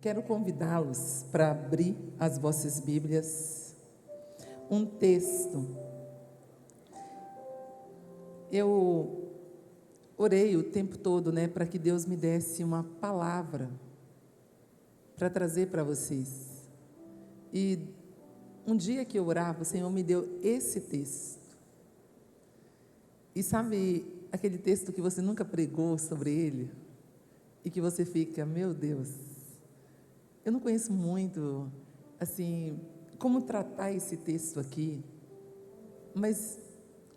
Quero convidá-los para abrir as vossas Bíblias. Um texto. Eu orei o tempo todo, para que Deus me desse uma palavra para trazer para vocês. E um dia que eu orava, o Senhor me deu esse texto. E sabe aquele texto que você nunca pregou sobre ele? E que você fica, meu Deus, eu não conheço muito, assim, como tratar esse texto aqui, mas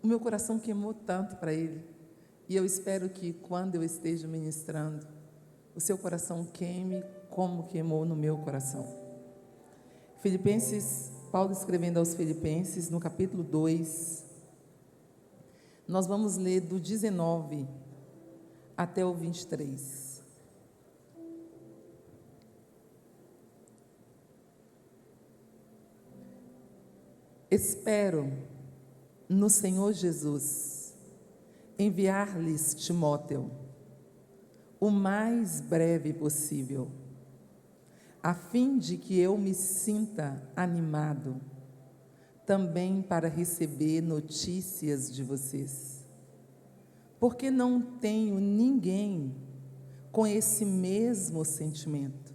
o meu coração queimou tanto para ele, e eu espero que quando eu esteja ministrando, o seu coração queime como queimou no meu coração. Filipenses, Paulo escrevendo aos Filipenses, no capítulo 2, nós vamos ler do 19 até o 23. Espero no Senhor Jesus enviar-lhes Timóteo o mais breve possível, a fim de que eu me sinta animado também para receber notícias de vocês, porque não tenho ninguém com esse mesmo sentimento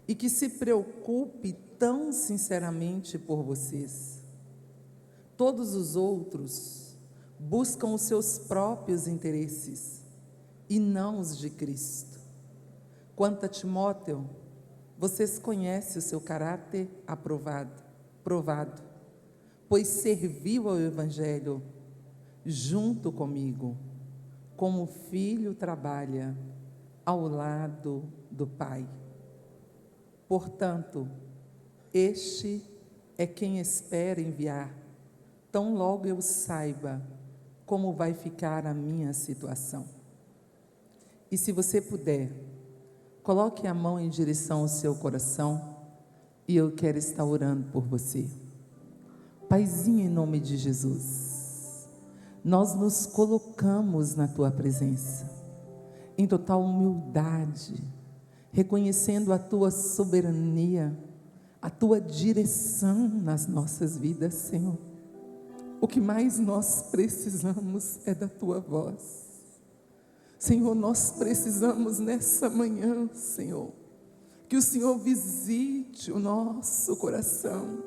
e que se preocupe tão sinceramente por vocês. Todos os outros buscam os seus próprios interesses e não os de Cristo. Quanto a Timóteo, vocês conhecem o seu caráter provado, pois serviu ao Evangelho junto comigo, como filho trabalha ao lado do Pai. Portanto, este é quem espera enviar, tão logo eu saiba como vai ficar a minha situação. E se você puder, coloque a mão em direção ao seu coração, e eu quero estar orando por você. Paizinho, em nome de Jesus, nós nos colocamos na Tua presença, em total humildade, reconhecendo a Tua soberania, a Tua direção nas nossas vidas, Senhor. O que mais nós precisamos é da Tua voz. Senhor, nós precisamos nessa manhã, Senhor, que o Senhor visite o nosso coração.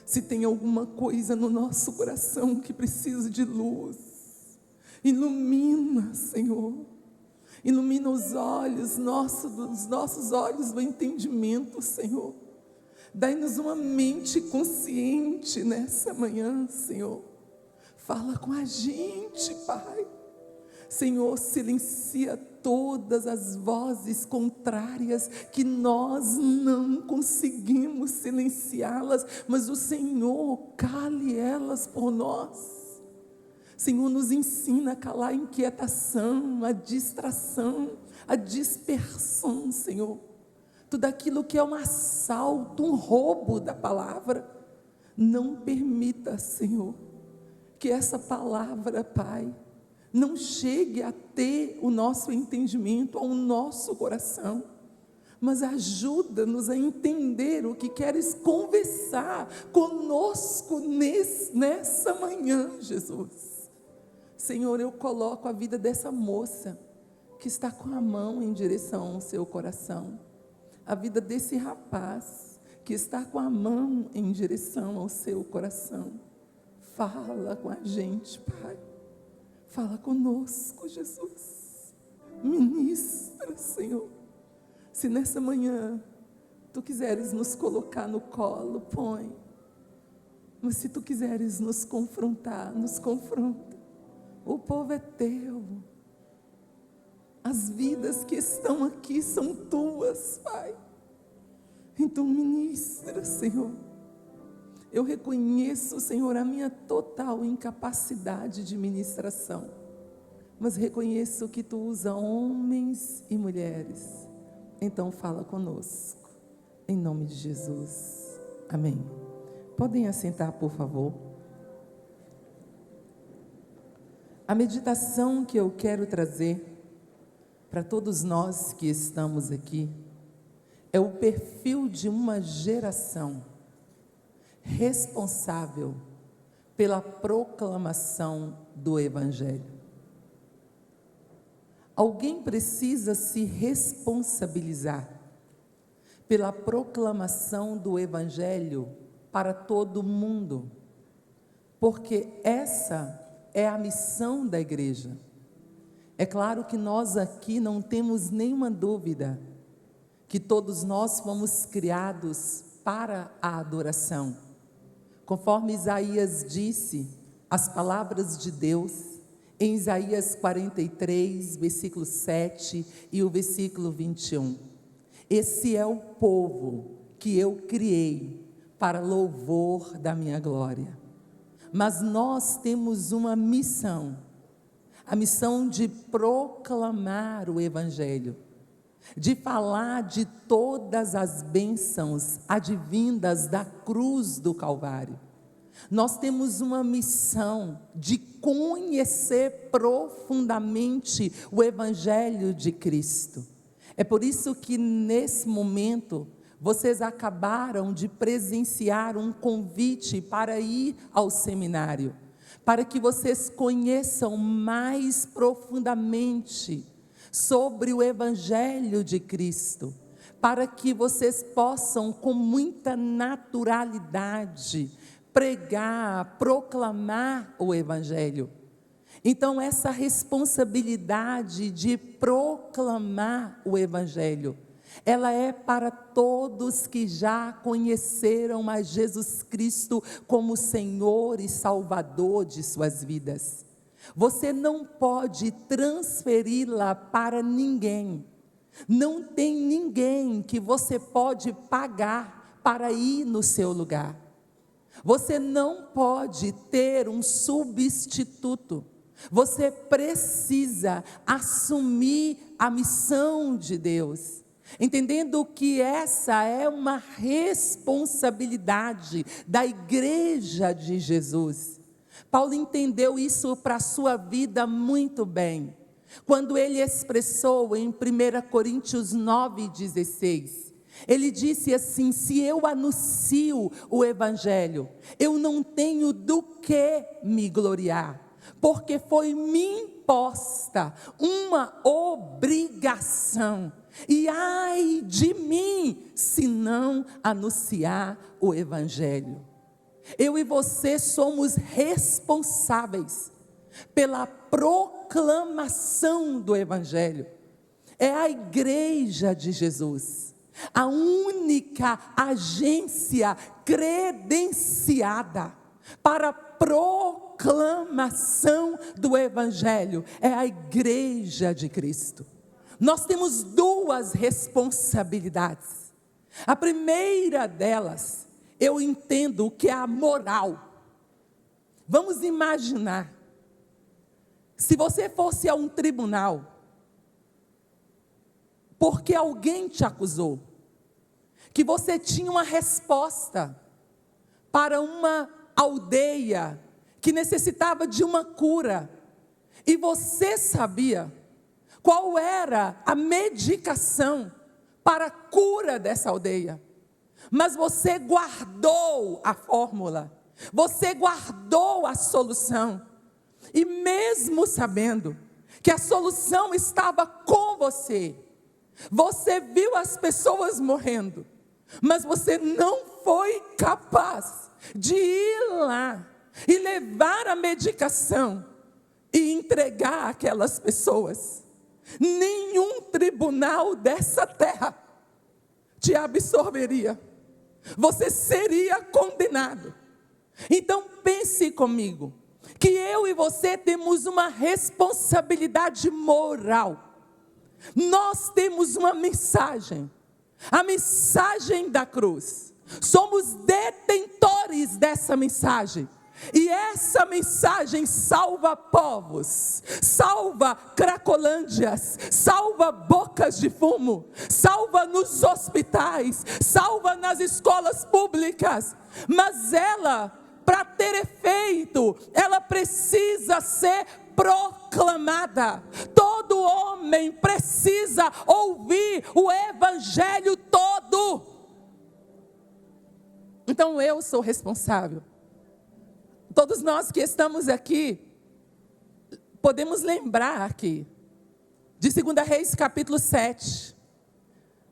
Se tem alguma coisa no nosso coração que precisa de luz, ilumina, Senhor. Ilumina os olhos os nossos olhos do entendimento, Senhor. Dai-nos uma mente consciente nessa manhã, Senhor. Fala com a gente, Pai. Senhor, silencia todas as vozes contrárias que nós não conseguimos silenciá-las, mas o Senhor cale elas por nós. Senhor, nos ensina a calar a inquietação, a distração, a dispersão, Senhor. Tudo aquilo que é um assalto, um roubo da palavra. Não permita, Senhor, que essa palavra, Pai, não chegue a ter o nosso entendimento, ao nosso coração, mas ajuda-nos a entender o que queres conversar conosco nessa manhã, Jesus. Senhor, eu coloco a vida dessa moça que está com a mão em direção ao seu coração, a vida desse rapaz que está com a mão em direção ao seu coração. Fala com a gente, Pai. Fala conosco, Jesus. Ministra, Senhor. Se nessa manhã Tu quiseres nos colocar no colo, põe. Mas se Tu quiseres nos confrontar, nos confronta. O povo é Teu. As vidas que estão aqui são Tuas, Pai. Então ministra, Senhor. Eu reconheço, Senhor, a minha total incapacidade de ministração, mas reconheço que Tu usa homens e mulheres. Então fala conosco, em nome de Jesus, amém. Podem assentar, por favor. A meditação que eu quero trazer para todos nós que estamos aqui é o perfil de uma geração responsável pela proclamação do Evangelho. Alguém precisa se responsabilizar pela proclamação do Evangelho para todo mundo, porque essa é a missão da igreja. É claro que nós aqui não temos nenhuma dúvida que todos nós fomos criados para a adoração. Conforme Isaías disse, as palavras de Deus, em Isaías 43, versículo 7 e o versículo 21. Esse é o povo que eu criei para louvor da minha glória. Mas nós temos uma missão, a missão de proclamar o Evangelho, de falar de todas as bênçãos advindas da cruz do Calvário. Nós temos uma missão de conhecer profundamente o Evangelho de Cristo. É por isso que nesse momento vocês acabaram de presenciar um convite para ir ao seminário, para que vocês conheçam mais profundamente sobre o Evangelho de Cristo, para que vocês possam com muita naturalidade pregar, proclamar o Evangelho. Então essa responsabilidade de proclamar o Evangelho, ela é para todos que já conheceram a Jesus Cristo como Senhor e Salvador de suas vidas. Você não pode transferi-la para ninguém. Não tem ninguém que você pode pagar para ir no seu lugar. Você não pode ter um substituto. Você precisa assumir a missão de Deus, entendendo que essa é uma responsabilidade da igreja de Jesus. Paulo entendeu isso para a sua vida muito bem, quando ele expressou em 1 Coríntios 9,16, ele disse assim: se eu anuncio o Evangelho, eu não tenho do que me gloriar, porque foi me imposta uma obrigação, e ai de mim, se não anunciar o Evangelho. Eu e você somos responsáveis pela proclamação do Evangelho. É a igreja de Jesus a única agência credenciada para proclamação do Evangelho, é a igreja de Cristo. Nós temos duas responsabilidades. A primeira delas, eu entendo que é a moral. Vamos imaginar, se você fosse a um tribunal, porque alguém te acusou, que você tinha uma resposta para uma aldeia que necessitava de uma cura, e você sabia qual era a medicação para a cura dessa aldeia, mas você guardou a fórmula, você guardou a solução, e mesmo sabendo que a solução estava com você, você viu as pessoas morrendo, mas você não foi capaz de ir lá e levar a medicação e entregar aquelas pessoas. Nenhum tribunal dessa terra te absolveria. Você seria condenado. Então pense comigo, que eu e você temos uma responsabilidade moral. Nós temos uma mensagem, a mensagem da cruz. Somos detentores dessa mensagem. E essa mensagem salva povos, salva cracolândias, salva bocas de fumo, salva nos hospitais, salva nas escolas públicas. Mas ela, para ter efeito, ela precisa ser proclamada. Todo homem precisa ouvir o Evangelho todo Então eu sou responsável. Todos nós que estamos aqui, podemos lembrar aqui, de 2 Reis capítulo 7,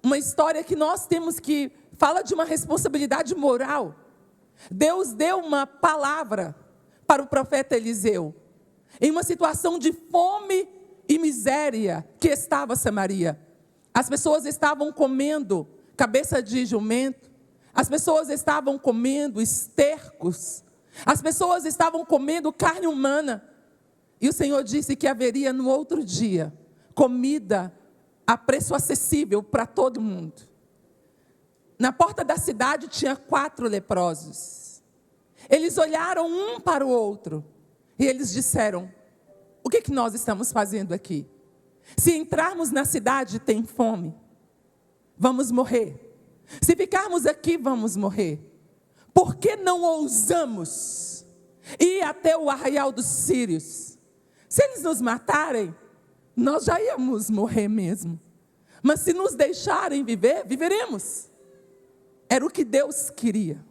uma história que nós temos que, fala de uma responsabilidade moral. Deus deu uma palavra para o profeta Eliseu, em uma situação de fome e miséria que estava Samaria. As pessoas estavam comendo cabeça de jumento, as pessoas estavam comendo estercos, as pessoas estavam comendo carne humana. E o Senhor disse que haveria no outro dia comida a preço acessível para todo mundo. Na porta da cidade tinha 4 leprosos. Eles olharam um para o outro e eles disseram: o que nós estamos fazendo aqui? Se entrarmos na cidade tem fome, vamos morrer. Se ficarmos aqui, vamos morrer. Por que não ousamos ir até o arraial dos sírios? Se eles nos matarem, nós já íamos morrer mesmo. Mas se nos deixarem viver, viveremos. Era o que Deus queria.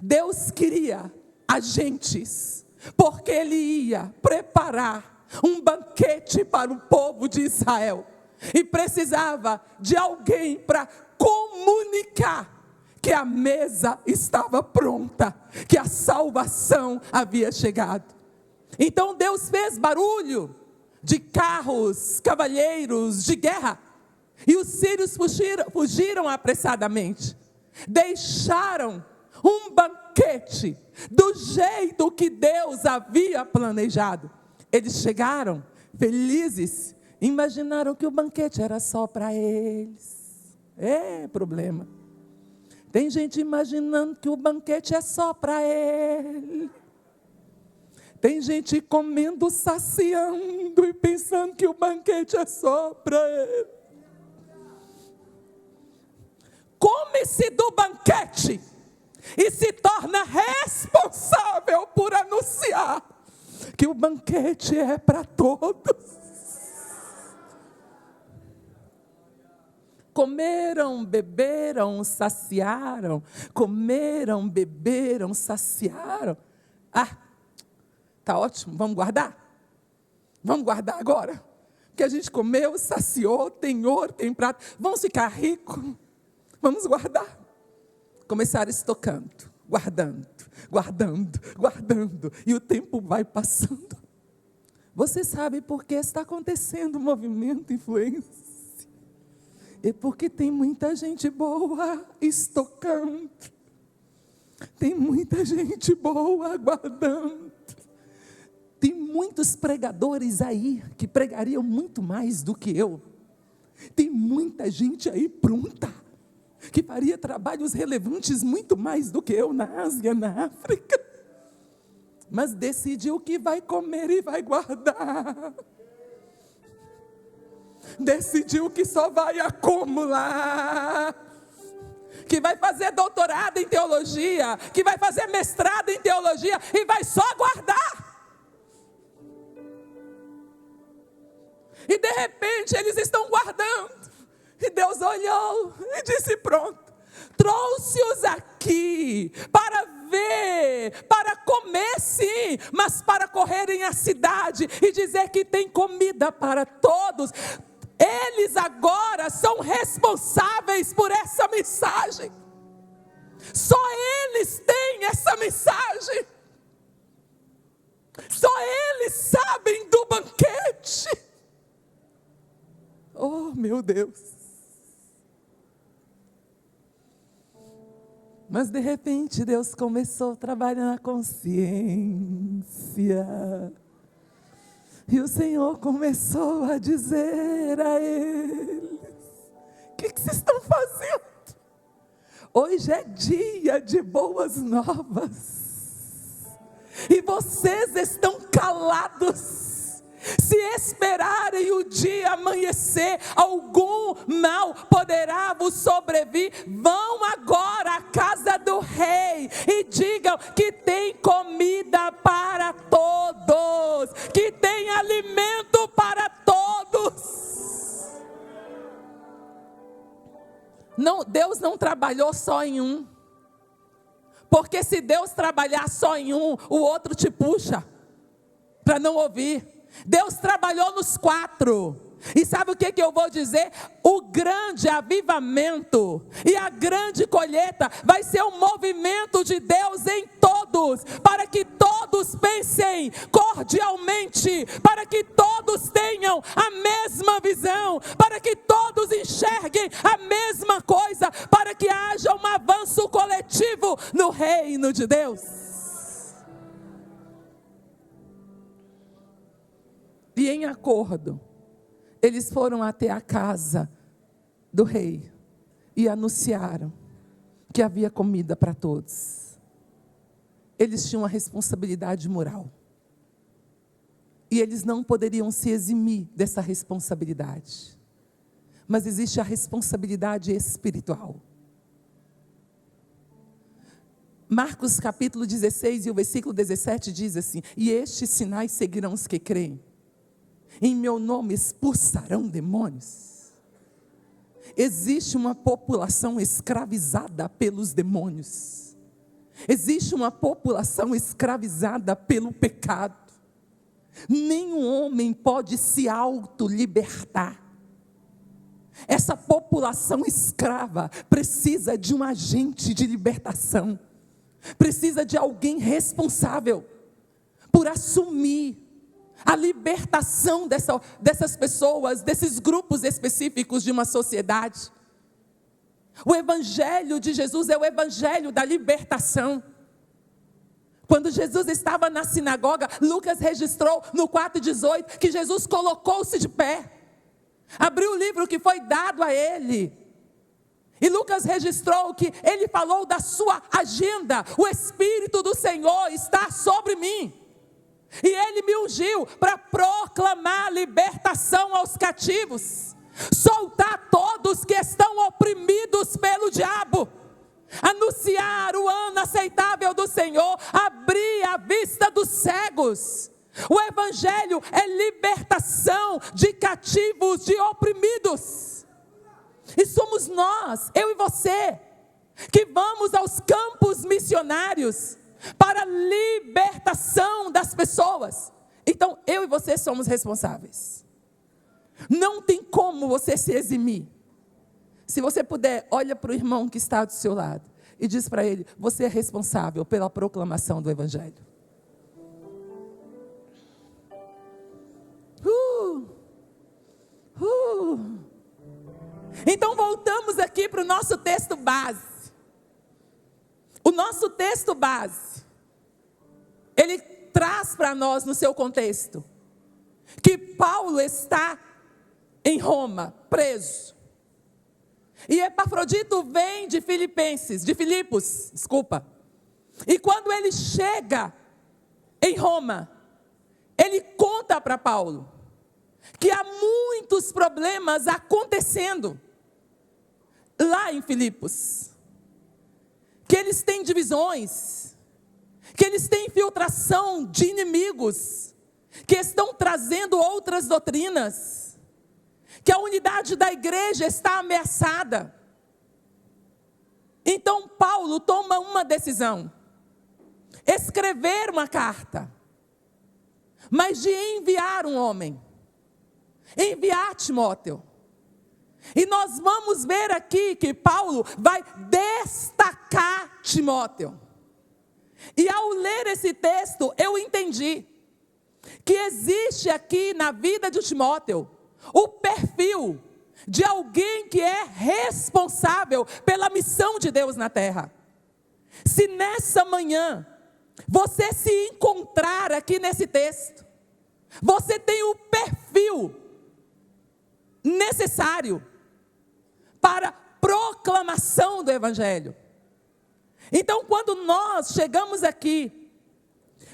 Deus queria agentes, porque Ele ia preparar um banquete para o povo de Israel. E precisava de alguém para comunicar que a mesa estava pronta, que a salvação havia chegado. Então Deus fez barulho de carros, cavalheiros de guerra, e os sírios fugiram apressadamente. Deixaram um banquete do jeito que Deus havia planejado. Eles chegaram felizes, imaginaram que o banquete era só para eles. É problema. Tem gente imaginando que o banquete é só para ele. Tem gente comendo, saciando e pensando que o banquete é só para ele. Come-se do banquete e se torna responsável por anunciar que o banquete é para todos. Comeram, beberam, saciaram. Comeram, beberam, saciaram. Ah, tá ótimo, vamos guardar? Vamos guardar agora? Porque a gente comeu, saciou, tem ouro, tem prata. Vamos ficar ricos? Vamos guardar. Começaram estocando, guardando, guardando, guardando. E o tempo vai passando. Você sabe por que está acontecendo o movimento influência? É porque tem muita gente boa estocando. Tem muita gente boa guardando. Tem muitos pregadores aí que pregariam muito mais do que eu. Tem muita gente aí pronta, que faria trabalhos relevantes muito mais do que eu na Ásia, na África. Mas decidiu que vai comer e vai guardar. Decidiu que só vai acumular, que vai fazer doutorado em teologia, que vai fazer mestrado em teologia e vai só guardar. E de repente eles estão guardando. E Deus olhou e disse: pronto, trouxe-os aqui para ver, para comer sim, mas para correrem à cidade e dizer que tem comida para todos. Eles agora são responsáveis por essa mensagem. Só eles têm essa mensagem. Só eles sabem do banquete. Oh, meu Deus. Mas de repente Deus começou a trabalhar na consciência. E o Senhor começou a dizer a eles: o que vocês estão fazendo? Hoje é dia de boas novas. E vocês estão calados. Se esperarem o dia amanhecer, algum mal poderá vos sobrevir. Vão agora à casa do rei e digam que tem comida para todos, que tem alimento para todos. Não, Deus não trabalhou só em um. Porque se Deus trabalhar só em um, o outro te puxa para não ouvir. Deus trabalhou nos 4. E sabe o que eu vou dizer? O grande avivamento e a grande colheita vai ser um movimento de Deus em todos, para que todos pensem cordialmente, para que todos tenham a mesma visão, para que todos enxerguem a mesma coisa, para que haja um avanço coletivo no reino de Deus. E em acordo, eles foram até a casa do rei e anunciaram que havia comida para todos. Eles tinham uma responsabilidade moral. E eles não poderiam se eximir dessa responsabilidade. Mas existe a responsabilidade espiritual. Marcos capítulo 16 e o versículo 17 diz assim: e estes sinais seguirão os que creem. Em meu nome expulsarão demônios. Existe uma população escravizada pelos demônios. Existe uma população escravizada pelo pecado. Nenhum homem pode se auto-libertar. Essa população escrava precisa de um agente de libertação. Precisa de alguém responsável por assumir a libertação dessas pessoas, desses grupos específicos de uma sociedade. O evangelho de Jesus é o evangelho da libertação. Quando Jesus estava na sinagoga, Lucas registrou no 4:18 que Jesus colocou-se de pé, abriu o livro que foi dado a ele. E Lucas registrou que ele falou da sua agenda: o Espírito do Senhor está sobre mim. E ele me ungiu para proclamar libertação aos cativos, soltar todos que estão oprimidos pelo diabo, anunciar o ano aceitável do Senhor, abrir a vista dos cegos. O evangelho é libertação de cativos, de oprimidos. E somos nós, eu e você, que vamos aos campos missionários para a libertação das pessoas. Então, eu e você somos responsáveis. Não tem como você se eximir. Se você puder, olha para o irmão que está do seu lado e diz para ele: você é responsável pela proclamação do evangelho. Então voltamos aqui para o nosso texto base. O nosso texto base, ele traz para nós no seu contexto, que Paulo está em Roma, preso. E Epafrodito vem de Filipos. E quando ele chega em Roma, ele conta para Paulo que há muitos problemas acontecendo lá em Filipos. Que eles têm divisões, que eles têm infiltração de inimigos, que estão trazendo outras doutrinas, que a unidade da igreja está ameaçada. Então Paulo toma uma decisão: escrever uma carta, mas de enviar um homem, enviar Timóteo. E nós vamos ver aqui que Paulo vai destacar Timóteo. E ao ler esse texto, eu entendi que existe aqui na vida de Timóteo o perfil de alguém que é responsável pela missão de Deus na terra. Se nessa manhã você se encontrar aqui nesse texto, você tem o perfil necessário para proclamação do evangelho. Então, quando nós chegamos aqui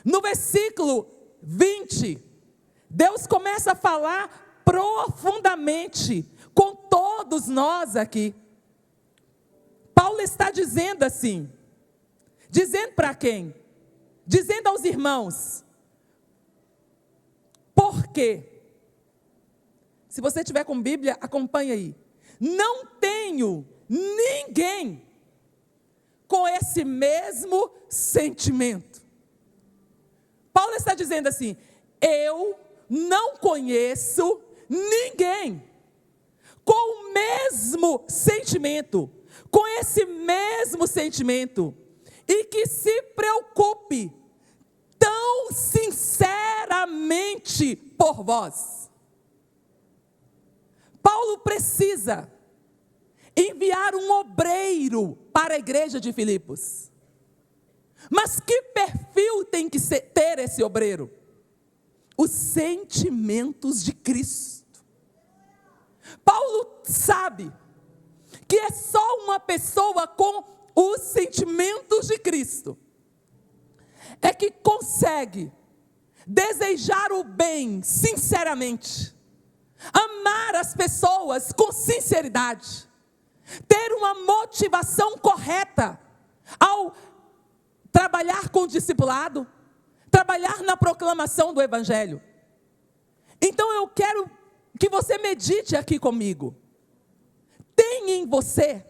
no versículo 20, Deus começa a falar profundamente com todos nós aqui. Paulo está dizendo assim, dizendo para quem? Dizendo aos irmãos. Por quê? Se você tiver com Bíblia, acompanha aí. Não tenho ninguém com esse mesmo sentimento. Paulo está dizendo assim: eu não conheço ninguém com o mesmo sentimento, com esse mesmo sentimento, e que se preocupe tão sinceramente por vós. Paulo precisa enviar um obreiro para a igreja de Filipos. Mas que perfil tem que ter esse obreiro? Os sentimentos de Cristo. Paulo sabe que é só uma pessoa com os sentimentos de Cristo é que consegue desejar o bem sinceramente, amar as pessoas com sinceridade, ter uma motivação correta ao trabalhar com o discipulado, trabalhar na proclamação do Evangelho. Então eu quero que você medite aqui comigo. Tem em você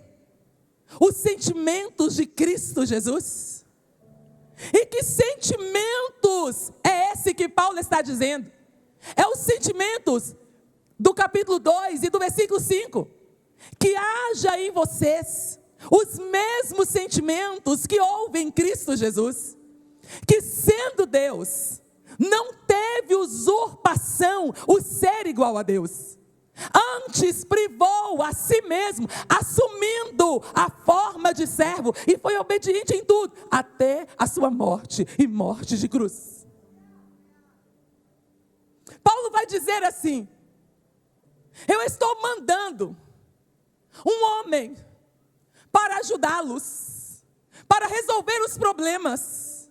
os sentimentos de Cristo Jesus? E que sentimentos é esse que Paulo está dizendo? É os sentimentos do capítulo 2 e do versículo 5. Que haja em vocês os mesmos sentimentos que houve em Cristo Jesus, que sendo Deus, não teve usurpação o ser igual a Deus. Antes privou a si mesmo, assumindo a forma de servo, e foi obediente em tudo, até a sua morte, e morte de cruz. Paulo vai dizer assim: eu estou mandando um homem para ajudá-los, para resolver os problemas.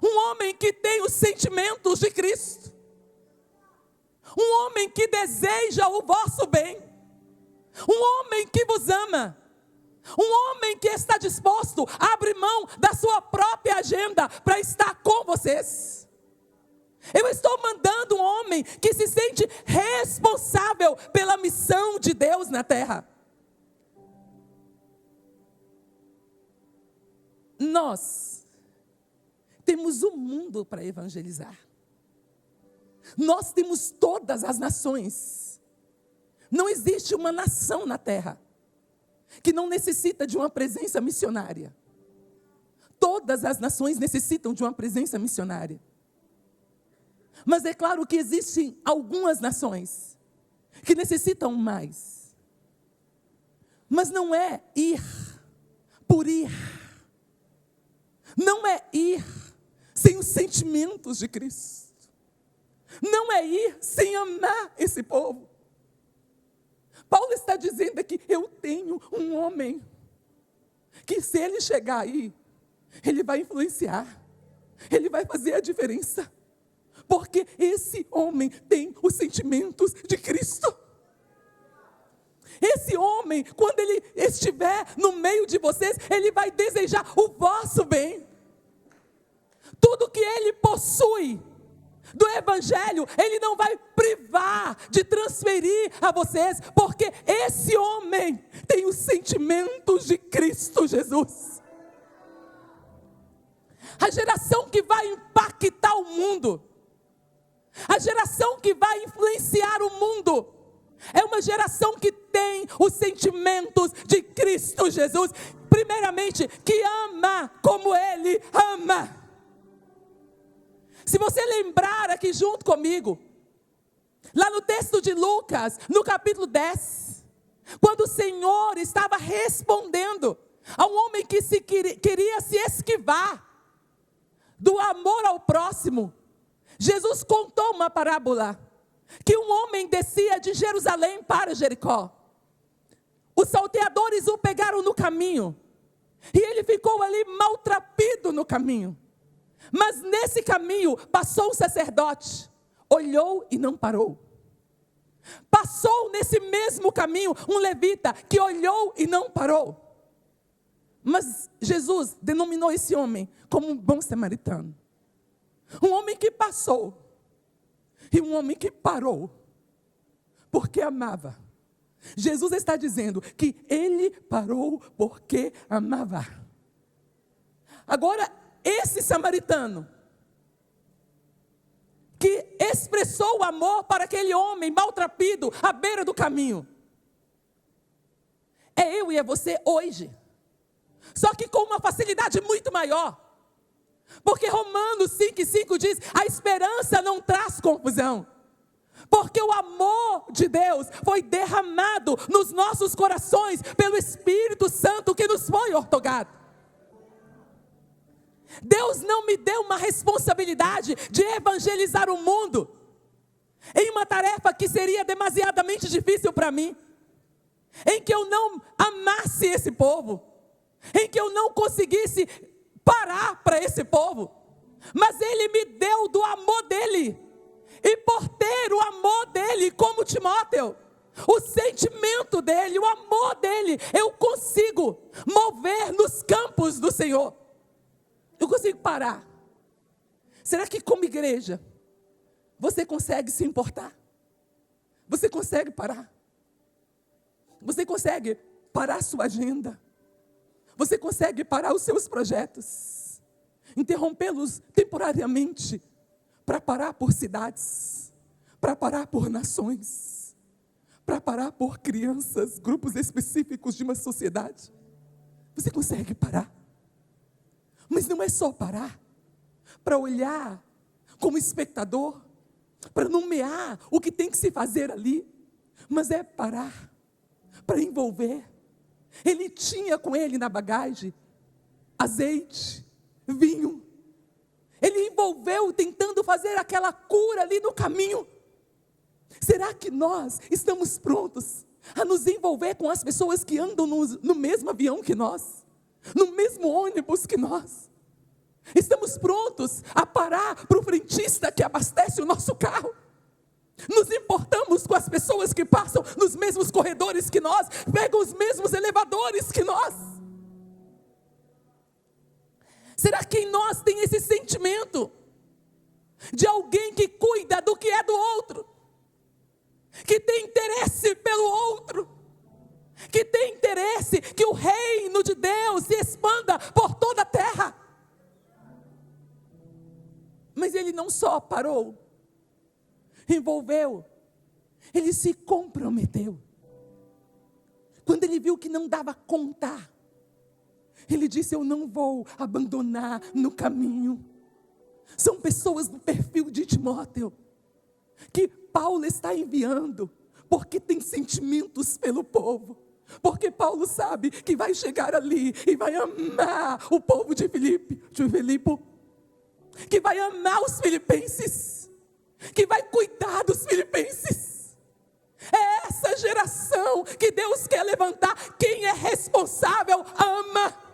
Um homem que tem os sentimentos de Cristo. Um homem que deseja o vosso bem. Um homem que vos ama. Um homem que está disposto a abrir mão da sua própria agenda para estar com vocês. Eu estou mandando um homem que se sente responsável pela missão de Deus na terra. Nós temos o mundo para evangelizar. Nós temos todas as nações. Não existe uma nação na terra que não necessita de uma presença missionária. Todas as nações necessitam de uma presença missionária. Mas é claro que existem algumas nações que necessitam mais. Mas não é ir por ir. Não é ir sem os sentimentos de Cristo. Não é ir sem amar esse povo. Paulo está dizendo aqui: eu tenho um homem que, se ele chegar aí, ele vai influenciar, ele vai fazer a diferença, porque esse homem tem os sentimentos de Cristo. Esse homem, quando ele estiver no meio de vocês, ele vai desejar o vosso bem. Tudo que ele possui do Evangelho, ele não vai privar de transferir a vocês, porque esse homem tem os sentimentos de Cristo Jesus. A geração que vai impactar o mundo, a geração que vai influenciar o mundo, é uma geração que tem os sentimentos de Cristo Jesus. Primeiramente, que ama como Ele ama. Se você lembrar aqui junto comigo, lá no texto de Lucas, no capítulo 10, quando o Senhor estava respondendo a um homem que queria se esquivar do amor ao próximo, Jesus contou uma parábola, que um homem descia de Jerusalém para Jericó. Os salteadores o pegaram no caminho, e ele ficou ali maltrapilho no caminho. Mas nesse caminho passou um sacerdote, olhou e não parou. Passou nesse mesmo caminho um levita que olhou e não parou. Mas Jesus denominou esse homem como um bom samaritano. Um homem que passou e um homem que parou, porque amava. Jesus está dizendo que ele parou porque amava. Agora, esse samaritano, que expressou o amor para aquele homem maltrapilho à beira do caminho, é eu e é você hoje. Só que com uma facilidade muito maior. Porque Romanos 5,5 diz: a esperança não traz confusão. Porque o amor de Deus foi derramado nos nossos corações pelo Espírito Santo que nos foi outorgado. Deus não me deu uma responsabilidade de evangelizar o mundo em uma tarefa que seria demasiadamente difícil para mim, em que eu não amasse esse povo, em que eu não conseguisse parar para esse povo, mas Ele me deu do amor dEle, e por ter o amor dEle como Timóteo, o sentimento dEle, o amor dEle, eu consigo mover nos campos do Senhor, eu consigo parar. Será que como igreja, você consegue se importar? Você consegue parar? Você consegue parar a sua agenda? Você consegue parar os seus projetos? Interrompê-los temporariamente para parar por cidades, para parar por nações, para parar por crianças, grupos específicos de uma sociedade? Você consegue parar? Mas não é só parar para olhar como espectador, para nomear o que tem que se fazer ali, mas é parar para envolver. Ele tinha com ele na bagagem azeite, vinho. Ele envolveu tentando fazer aquela cura ali no caminho. Será que nós estamos prontos a nos envolver com as pessoas que andam no mesmo avião que nós, no mesmo ônibus que nós? Estamos prontos a parar para o frentista que abastece o nosso carro? Nos importamos com as pessoas que passam nos mesmos corredores que nós, pegam os mesmos elevadores que nós? Será que em nós tem esse sentimento de alguém que cuida do que é do outro, que tem interesse pelo outro, que tem interesse que o reino de Deus se expanda por toda a terra? Mas ele não só parou, envolveu, ele se comprometeu. Quando ele viu que não dava conta, ele disse: eu não vou abandonar no caminho. São pessoas do perfil de Timóteo, que Paulo está enviando, porque tem sentimentos pelo povo, porque Paulo sabe que vai chegar ali e vai amar o povo de Filipe, que vai amar os filipenses, que vai cuidar dos filipenses. É essa geração que Deus quer levantar. Quem é responsável ama,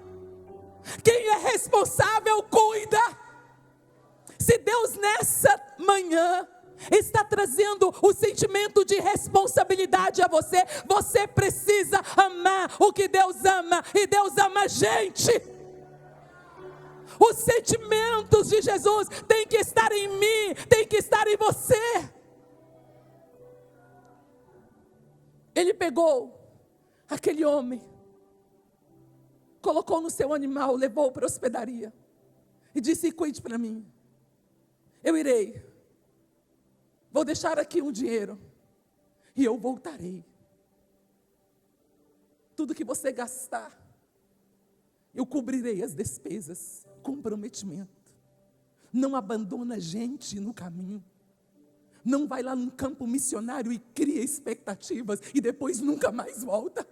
quem é responsável cuida. Se Deus nessa manhã está trazendo o sentimento de responsabilidade a você, você precisa amar o que Deus ama, e Deus ama a gente. Os sentimentos de Jesus têm que estar em mim, têm que estar em você. Ele pegou aquele homem, colocou no seu animal, levou para a hospedaria e disse: cuide para mim, eu irei, vou deixar aqui um dinheiro e eu voltarei. Tudo que você gastar, eu cobrirei as despesas. Comprometimento. Não abandona gente no caminho. Não vai lá num campo missionário e cria expectativas e depois nunca mais volta.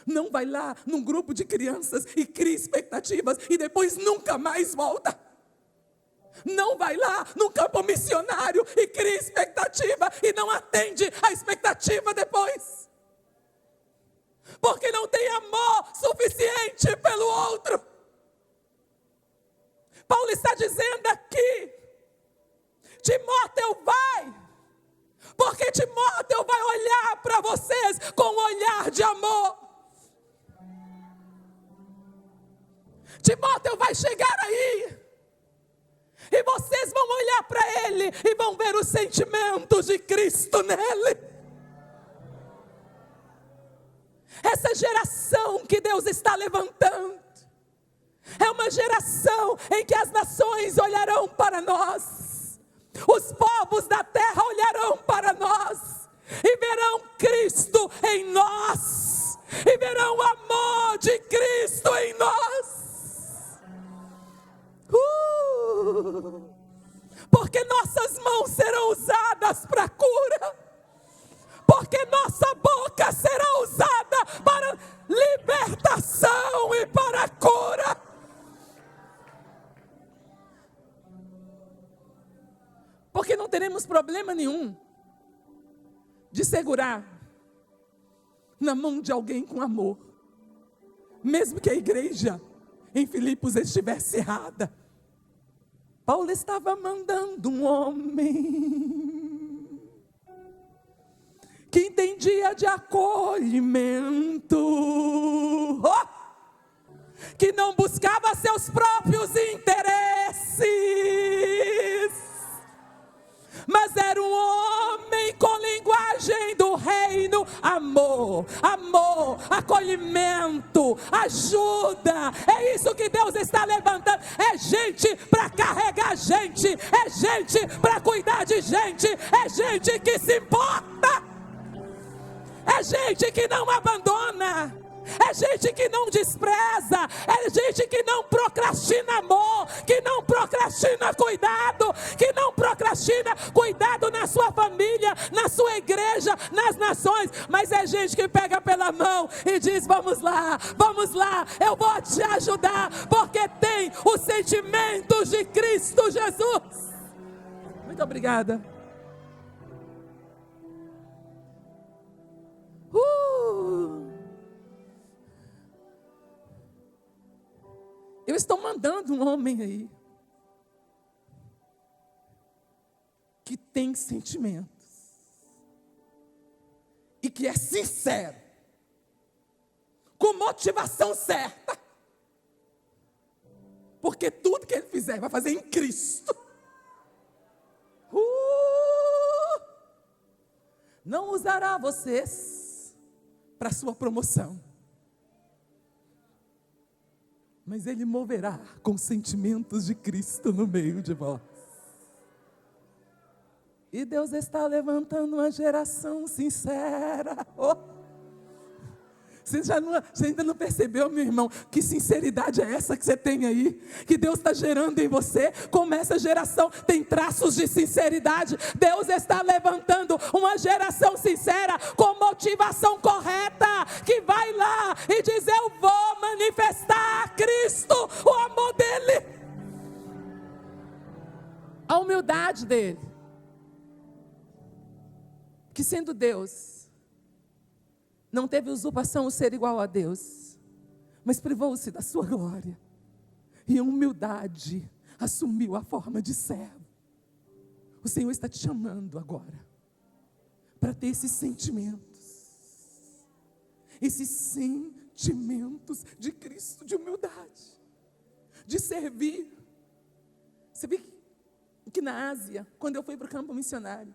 Não vai lá num grupo de crianças e cria expectativas e depois nunca mais volta. Não vai lá num campo missionário e cria expectativa e não atende a expectativa depois, porque não tem amor suficiente pelo outro. Paulo está dizendo aqui: Timóteo vai, porque Timóteo vai olhar para vocês com um olhar de amor. Timóteo vai chegar aí, e vocês vão olhar para ele e vão ver os sentimentos de Cristo nele. Essa geração que Deus está levantando É uma geração em que as nações olharão para nós. Os povos da terra olharão para nós e verão Cristo em nós, e verão o amor de Cristo em nós. Porque nossas mãos serão usadas para a cura, porque nossa boca será usada para libertação e para a cura. Porque não teremos problema nenhum de segurar na mão de alguém com amor, mesmo que a igreja em Filipos estivesse errada. Paulo estava mandando um homem que entendia de acolhimento, que não buscava seus próprios interesses, mas era um homem com linguagem do reino: amor, amor, acolhimento, ajuda. É isso que Deus está levantando. É gente para carregar gente, é gente para cuidar de gente, é gente que se importa, é gente que não abandona, é gente que não despreza, é gente que não procrastina amor, que não procrastina cuidado, que não procrastina cuidado na sua família, na sua igreja, nas nações, mas é gente que pega pela mão e diz: vamos lá, eu vou te ajudar, porque tem os sentimentos de Cristo Jesus. Muito obrigada. Eu estou mandando um homem aí que tem sentimentos e que é sincero, com motivação certa, porque tudo que ele fizer vai fazer em Cristo. Não usará vocês para sua promoção, mas Ele moverá com sentimentos de Cristo no meio de vós. E Deus está levantando uma geração sincera. Você ainda não percebeu, meu irmão, que sinceridade é essa que você tem aí? Que Deus está gerando em você? Como essa geração tem traços de sinceridade. Deus está levantando uma geração sincera, com motivação correta, que vai lá e diz: eu vou manifestar a Cristo, o amor dEle, a humildade dEle, que sendo Deus, não teve usurpação o ser igual a Deus, mas privou-se da sua glória, e em humildade assumiu a forma de servo. O Senhor está te chamando agora para ter esses sentimentos de Cristo, de humildade, de servir. Você vê que na Ásia, quando eu fui para o campo missionário,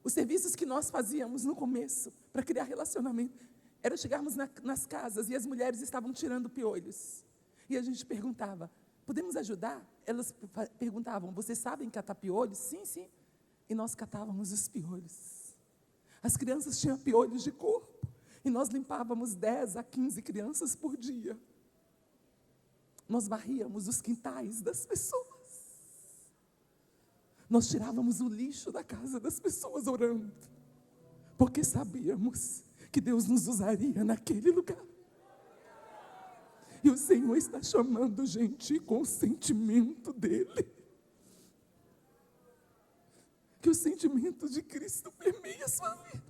os serviços que nós fazíamos no começo, para criar relacionamento, era chegarmos nas casas e as mulheres estavam tirando piolhos. E a gente perguntava: podemos ajudar? Elas perguntavam: vocês sabem catar piolhos? Sim, sim. E nós catávamos os piolhos. As crianças tinham piolhos de corpo, e nós limpávamos 10 a 15 crianças por dia. Nós varríamos os quintais das pessoas. Nós tirávamos o lixo da casa das pessoas orando, porque sabíamos que Deus nos usaria naquele lugar. E o Senhor está chamando gente com o sentimento dEle. Que o sentimento de Cristo permeie a sua vida.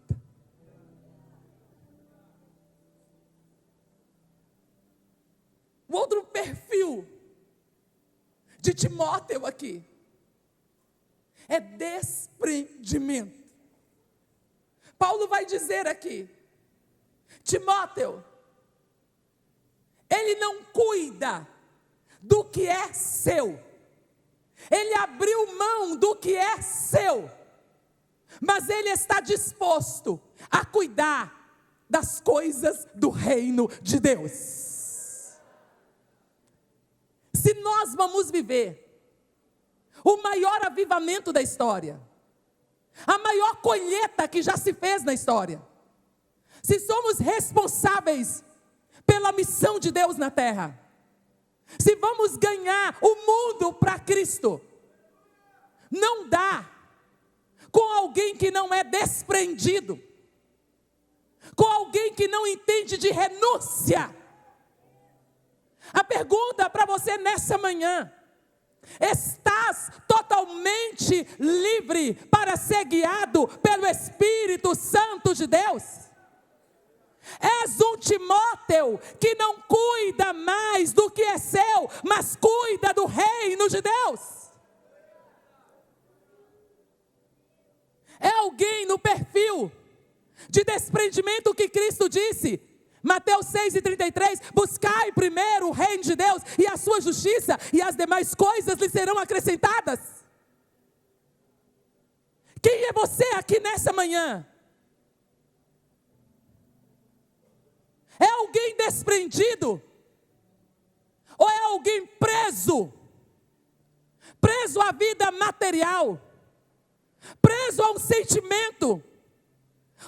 O outro perfil de Timóteo aqui é desprendimento. Paulo vai dizer aqui: Timóteo, ele não cuida do que é seu, ele abriu mão do que é seu, mas ele está disposto a cuidar das coisas do reino de Deus. Se nós vamos viver o maior avivamento da história, a maior colheita que já se fez na história, se somos responsáveis pela missão de Deus na terra, se vamos ganhar o mundo para Cristo, não dá com alguém que não é desprendido, com alguém que não entende de renúncia. A pergunta para você nessa manhã: estás totalmente livre para ser guiado pelo Espírito Santo de Deus? És um Timóteo que não cuida mais do que é seu, mas cuida do reino de Deus. É alguém no perfil de desprendimento que Cristo disse, Mateus 6,33, buscai primeiro o reino de Deus e a sua justiça, e as demais coisas lhe serão acrescentadas. Quem é você aqui nessa manhã? É alguém desprendido? Ou é alguém preso? Preso à vida material? Preso a um sentimento?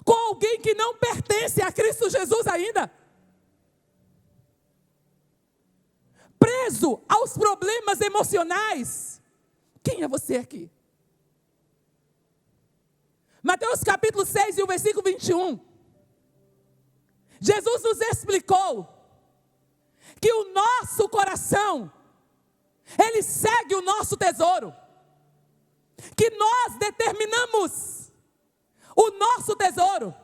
Com alguém que não pertence a Cristo Jesus ainda? Preso aos problemas emocionais? Quem é você aqui? Mateus capítulo 6 e o versículo 21. Jesus nos explicou que o nosso coração, ele segue o nosso tesouro. Que nós determinamos o nosso tesouro.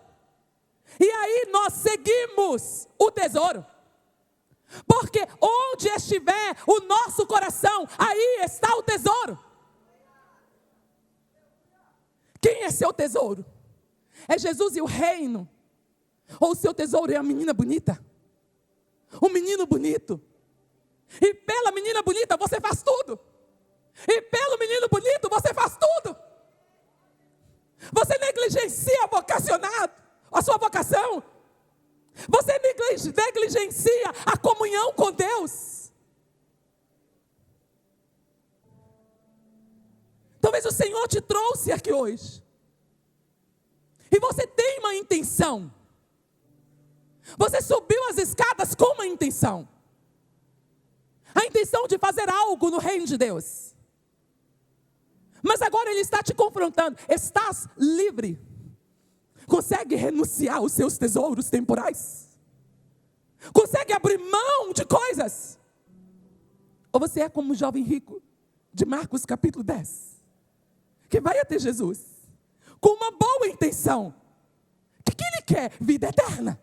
E aí nós seguimos o tesouro. Porque onde estiver o nosso coração, aí está o tesouro. Quem é seu tesouro? É Jesus e o reino? Ou o seu tesouro é a menina bonita? O menino bonito? E pela menina bonita você faz tudo. E pelo menino bonito você faz tudo. Você negligencia a sua vocação. Você negligencia a comunhão com Deus. Talvez o Senhor te trouxe aqui hoje. E você tem uma intenção. Você subiu as escadas com uma intenção. A intenção de fazer algo no reino de Deus. Mas agora Ele está te confrontando. Estás livre? Consegue renunciar aos seus tesouros temporais? Consegue abrir mão de coisas? Ou você é como o jovem rico de Marcos capítulo 10, que vai até Jesus com uma boa intenção. O que ele quer? Vida eterna.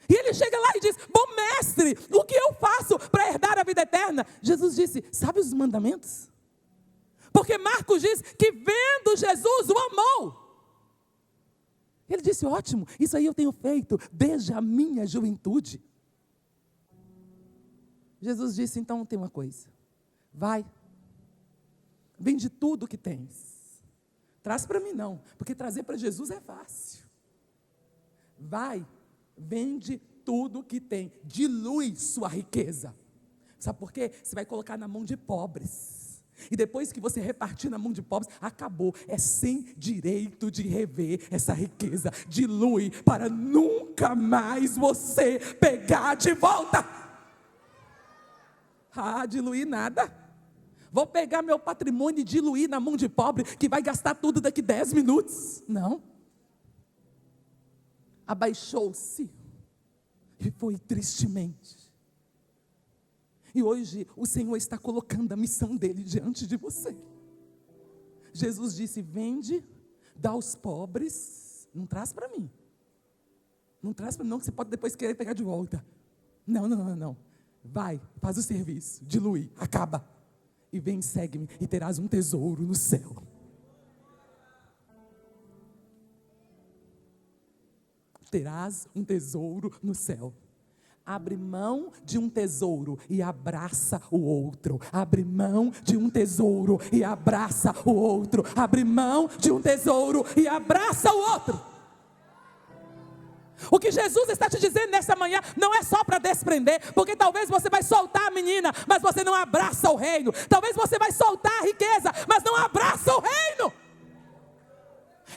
E ele chega lá e diz: bom mestre, o que eu faço para herdar a vida eterna? Jesus disse: sabe os mandamentos? Porque Marcos diz que vendo Jesus o amou. Ele disse: ótimo, isso aí eu tenho feito desde a minha juventude. Jesus disse: então tem uma coisa, vai, vende tudo o que tens, traz para mim não, porque trazer para Jesus é fácil. Vai, vende tudo que tem, dilui sua riqueza. Sabe por quê? Você vai colocar na mão de pobres. E depois que você repartir na mão de pobres, acabou. É sem direito de rever essa riqueza. Dilui para nunca mais você pegar de volta. Ah, diluir nada. Vou pegar meu patrimônio e diluir na mão de pobre, que vai gastar tudo daqui 10 minutos. Não. Abaixou-se e foi tristemente. E hoje o Senhor está colocando a missão dele diante de você. Jesus disse: vende, dá aos pobres, não traz para mim. Não traz para mim não, que você pode depois querer pegar de volta. Não. Vai, faz o serviço, dilui, acaba. E vem, segue-me e terás um tesouro no céu. Terás um tesouro no céu. Abre mão de um tesouro e abraça o outro. Abre mão de um tesouro e abraça o outro. Abre mão de um tesouro e abraça o outro. O que Jesus está te dizendo nessa manhã não é só para desprender, porque talvez você vai soltar a menina, mas você não abraça o reino. Talvez você vai soltar a riqueza, mas não abraça o reino.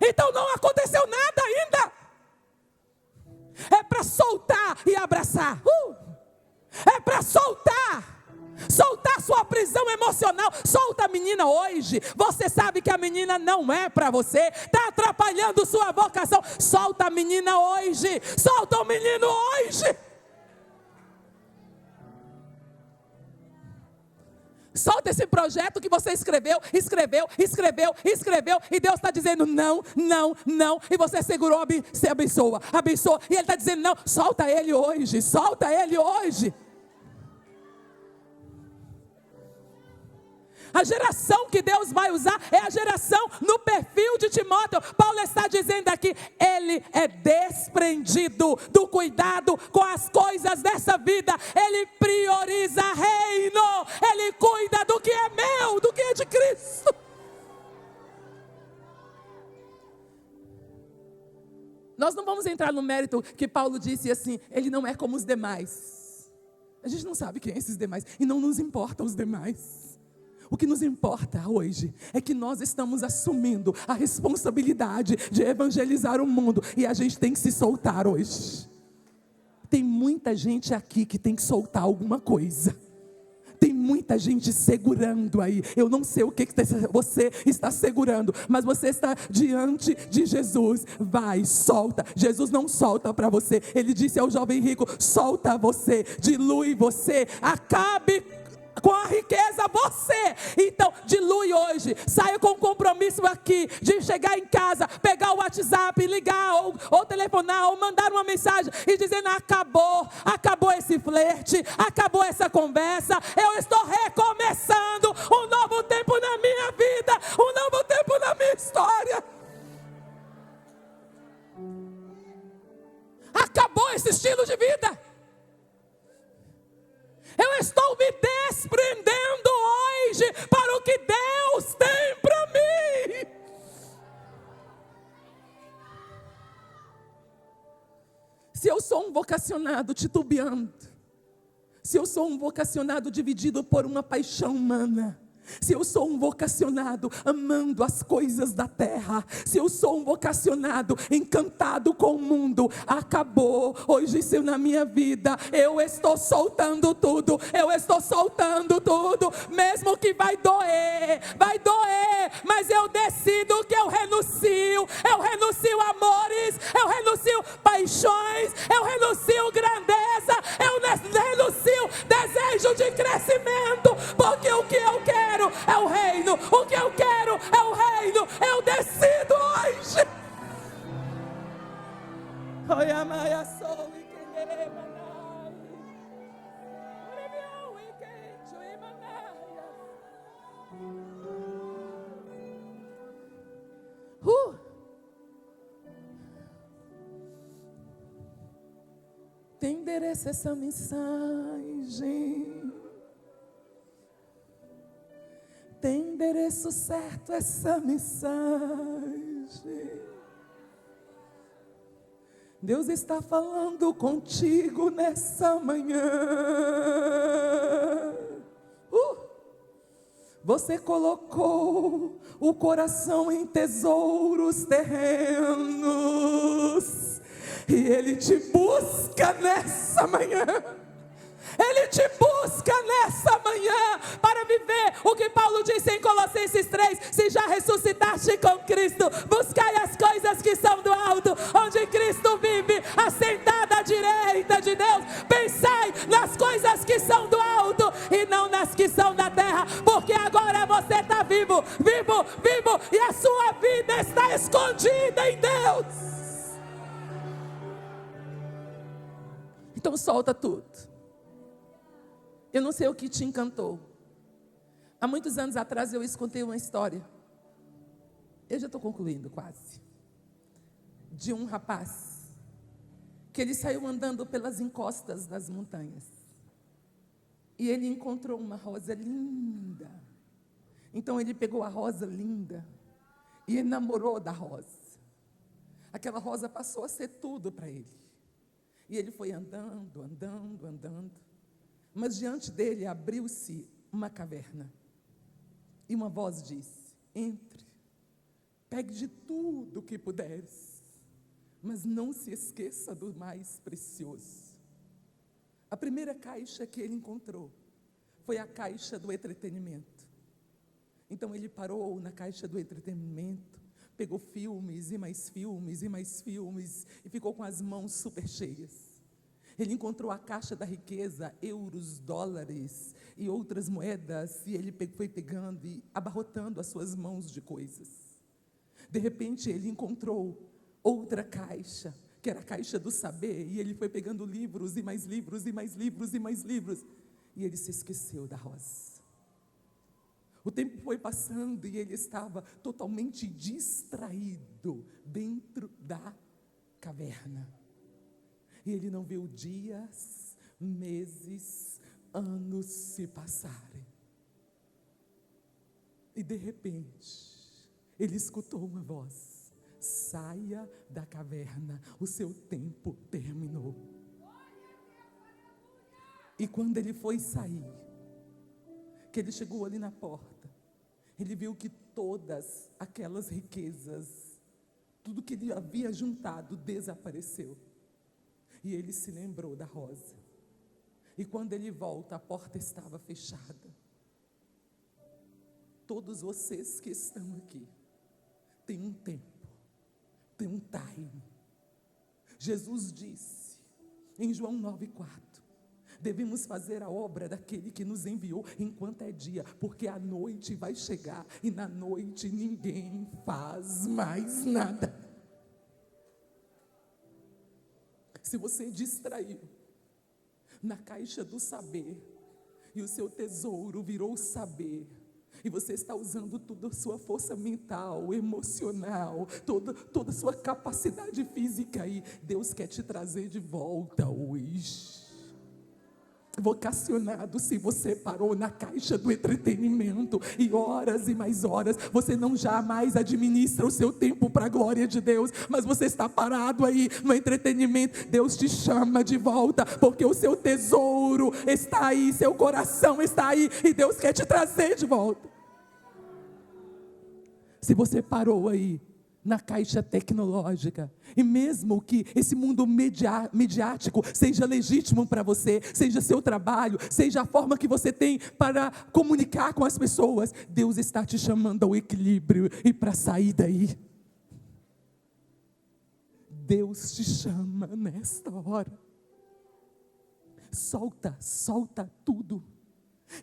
Então não aconteceu nada ainda. É para soltar e abraçar. É para soltar. Soltar sua prisão emocional. Solta a menina hoje. Você sabe que a menina não é para você, está atrapalhando sua vocação. Solta a menina hoje. Solta o menino hoje. Solta esse projeto que você escreveu. E Deus está dizendo não. E você segurou, se abençoa. E Ele está dizendo não. Solta ele hoje. A geração que Deus vai usar é a geração no perfil de Timóteo. Paulo está dizendo aqui, ele é desprendido do cuidado com as coisas dessa vida. Ele prioriza reino. Ele cuida do que é meu, do que é de Cristo. Nós não vamos entrar no mérito que Paulo disse assim, ele não é como os demais. A gente não sabe quem é esses demais e não nos importa os demais. O que nos importa hoje é que nós estamos assumindo a responsabilidade de evangelizar o mundo. E a gente tem que se soltar hoje. Tem muita gente aqui que tem que soltar alguma coisa. Tem muita gente segurando aí. Eu não sei o que você está segurando, mas você está diante de Jesus. Vai, solta. Jesus não solta para você. Ele disse ao jovem rico, solta você, dilui você, acabe com a riqueza você. Então dilui hoje. Saia com um compromisso aqui de chegar em casa, pegar o WhatsApp, ligar ou telefonar ou mandar uma mensagem e dizendo acabou esse flerte, acabou essa conversa, eu estou recomeçando um novo tempo na minha vida, um novo tempo na minha história. Acabou esse estilo de vida. Eu estou me desprendendo hoje para o que Deus tem para mim. Se eu sou um vocacionado titubeando, se eu sou um vocacionado dividido por uma paixão humana, se eu sou um vocacionado amando as coisas da terra, se eu sou um vocacionado encantado com o mundo, acabou hoje isso na minha vida. Eu estou soltando tudo, mesmo que vai doer, mas eu decido que eu renuncio amores, eu renuncio paixões, eu renuncio grandeza, eu renuncio desejo de crescimento, porque o que eu quero é o reino, o que eu quero é o reino, eu decido hoje. Tem endereço essa mensagem. Tem endereço certo essa mensagem. Deus está falando contigo nessa manhã. Você colocou o coração em tesouros terrenos. E Ele te busca nessa manhã. Ele te busca nessa manhã para viver o que Paulo disse em Colossenses 3: se já ressuscitaste com Cristo, buscai as coisas que são do alto, onde Cristo vive, assentado à direita de Deus. Pensai nas coisas que são do alto e não nas que são da terra, porque agora você está vivo, e a sua vida está escondida em Deus. Então solta tudo. Eu não sei o que te encantou. Há muitos anos atrás eu escutei uma história. Eu já estou concluindo quase. De um rapaz que ele saiu andando pelas encostas das montanhas. E ele encontrou uma rosa linda. Então ele pegou a rosa linda e enamorou da rosa. Aquela rosa passou a ser tudo para ele. E ele foi andando, andando, andando. Mas diante dele abriu-se uma caverna. E uma voz disse: entre, pegue de tudo o que puderes, mas não se esqueça do mais precioso. A primeira caixa que ele encontrou foi a caixa do entretenimento. Então ele parou na caixa do entretenimento, pegou filmes e mais filmes e mais filmes e ficou com as mãos super cheias. Ele encontrou a caixa da riqueza, euros, dólares e outras moedas, e ele foi pegando e abarrotando as suas mãos de coisas. De repente ele encontrou outra caixa, que era a caixa do saber, e ele foi pegando livros e mais livros e mais livros e mais livros, e ele se esqueceu da rosa. O tempo foi passando e ele estava totalmente distraído dentro da caverna. E ele não viu dias, meses, anos se passarem. E de repente, ele escutou uma voz: saia da caverna, o seu tempo terminou. E quando ele foi sair, que ele chegou ali na porta, ele viu que todas aquelas riquezas, tudo que ele havia juntado, desapareceu. E ele se lembrou da rosa. E quando ele volta, a porta estava fechada. Todos vocês que estão aqui, tem um tempo, tem um time. Jesus disse, em João 9,4, devemos fazer a obra daquele que nos enviou enquanto é dia, porque a noite vai chegar e na noite ninguém faz mais nada. Se você distraiu na caixa do saber e o seu tesouro virou saber, e você está usando toda a sua força mental, emocional, toda a sua capacidade física aí, Deus quer te trazer de volta hoje. Vocacionado, se você parou na caixa do entretenimento e horas e mais horas, você não jamais administra o seu tempo para a glória de Deus, mas você está parado aí no entretenimento, Deus te chama de volta, porque o seu tesouro está aí, seu coração está aí, e Deus quer te trazer de volta. Se você parou aí na caixa tecnológica, e mesmo que esse mundo midiático seja legítimo para você, seja seu trabalho, seja a forma que você tem para comunicar com as pessoas, Deus está te chamando ao equilíbrio e para sair daí. Deus te chama nesta hora. Solta tudo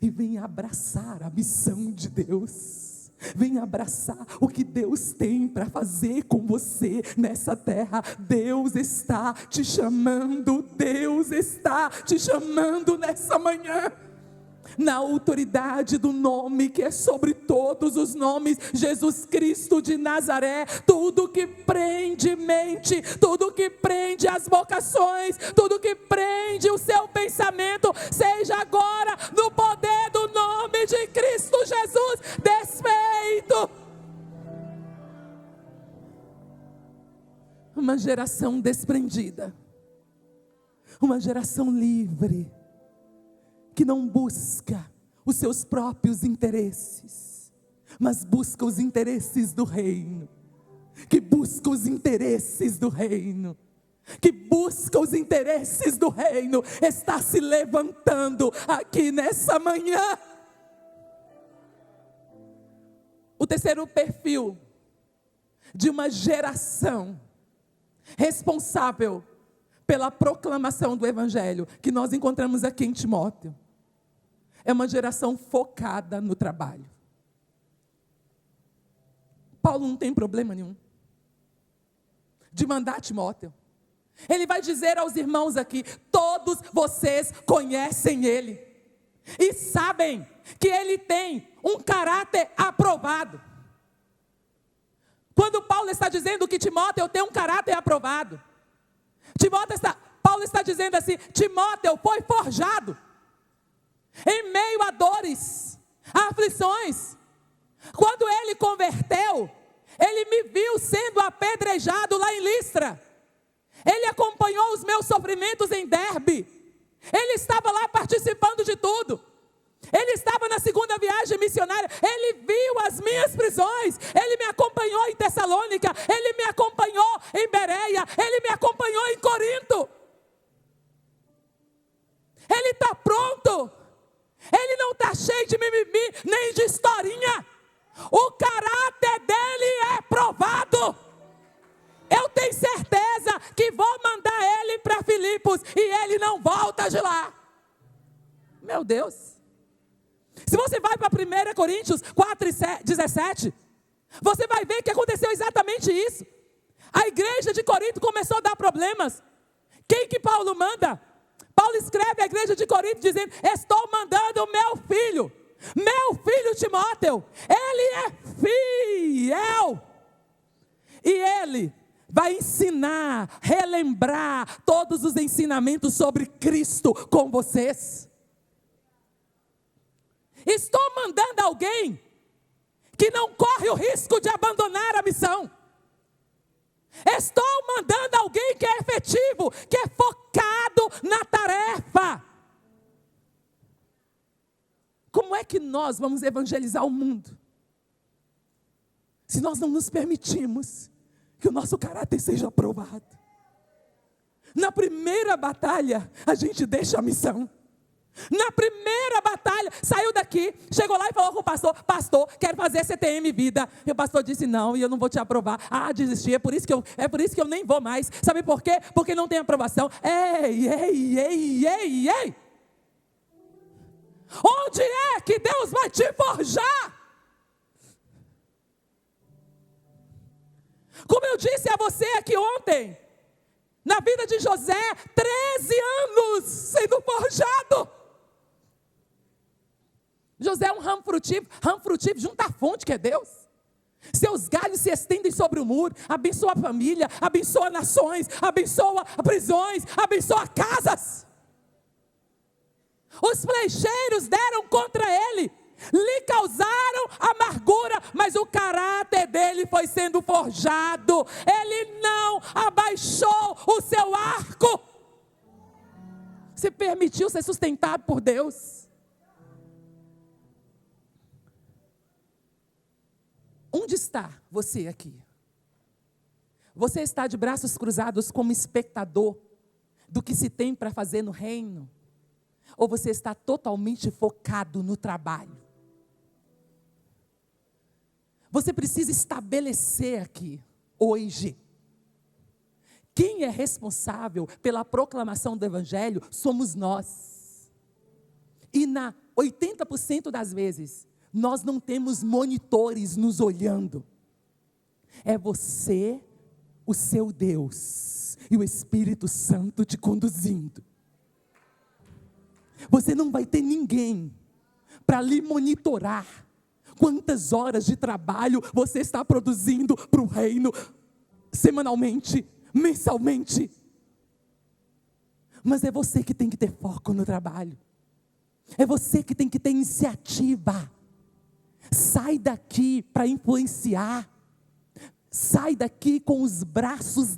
e vem abraçar a missão de Deus. Venha abraçar o que Deus tem para fazer com você nessa terra. Deus está te chamando, Deus está te chamando nessa manhã. Na autoridade do nome que é sobre todos os nomes, Jesus Cristo de Nazaré, tudo que prende mente, tudo que prende as vocações, tudo que prende o seu pensamento, seja agora no poder do nome de Cristo Jesus desfeito. Uma geração desprendida, uma geração livre, que não busca os seus próprios interesses, mas busca os interesses do reino, que busca os interesses do reino, que busca os interesses do reino, está se levantando aqui nessa manhã. O terceiro perfil de uma geração responsável pela proclamação do Evangelho, que nós encontramos aqui em Timóteo, é uma geração focada no trabalho. Paulo não tem problema nenhum de mandar Timóteo. Ele vai dizer aos irmãos aqui, todos vocês conhecem ele e sabem que ele tem um caráter aprovado. Quando Paulo está dizendo que Timóteo tem um caráter aprovado, Paulo está dizendo assim, Timóteo foi forjado em meio a dores, a aflições. Quando ele converteu, ele me viu sendo apedrejado lá em Listra. Ele acompanhou os meus sofrimentos em Derbe. Ele estava lá participando de tudo. Ele estava na segunda viagem missionária. Ele viu as minhas prisões. Ele me acompanhou em Tessalônica. Ele me acompanhou em Bereia. Ele me acompanhou em Corinto. Ele está pronto. Ele não está cheio de mimimi, nem de historinha. O caráter dele é provado. Eu tenho certeza que vou mandar ele para Filipos e ele não volta de lá. Meu Deus. Se você vai para 1 Coríntios 4:17, você vai ver que aconteceu exatamente isso. A igreja de Corinto começou a dar problemas. Quem que Paulo manda? Paulo escreve à igreja de Corinto dizendo: estou mandando o meu filho Timóteo, ele é fiel. E ele vai ensinar, relembrar todos os ensinamentos sobre Cristo com vocês. Estou mandando alguém que não corre o risco de abandonar a missão. Estou mandando alguém que é efetivo, que é focado na tarefa. Como é que nós vamos evangelizar o mundo se nós não nos permitimos que o nosso caráter seja aprovado? Na primeira batalha, a gente deixa a missão. Na primeira batalha, saiu daqui, chegou lá e falou com o pastor: pastor, quero fazer CTM Vida. E o pastor disse: não, e eu não vou te aprovar. Ah, desisti, é por isso que eu nem vou mais. Sabe por quê? Porque não tem aprovação. Ei. Onde é que Deus vai te forjar? Como eu disse a você aqui ontem, na vida de José, 13 anos sendo forjado. José é um ramo frutífero junto à fonte que é Deus. Seus galhos se estendem sobre o muro, abençoa a família, abençoa nações, abençoa prisões, abençoa casas. Os flecheiros deram contra ele, lhe causaram amargura, mas o caráter dele foi sendo forjado. Ele não abaixou o seu arco. Se permitiu ser sustentado por Deus. Onde está você aqui? Você está de braços cruzados como espectador do que se tem para fazer no reino? Ou você está totalmente focado no trabalho? Você precisa estabelecer aqui, hoje, quem é responsável pela proclamação do Evangelho somos nós. E na 80% das vezes, nós não temos monitores nos olhando. É você, o seu Deus e o Espírito Santo te conduzindo. Você não vai ter ninguém para lhe monitorar quantas horas de trabalho você está produzindo para o reino, semanalmente, mensalmente. Mas é você que tem que ter foco no trabalho. É você que tem que ter iniciativa. Sai daqui para influenciar. Sai daqui com os braços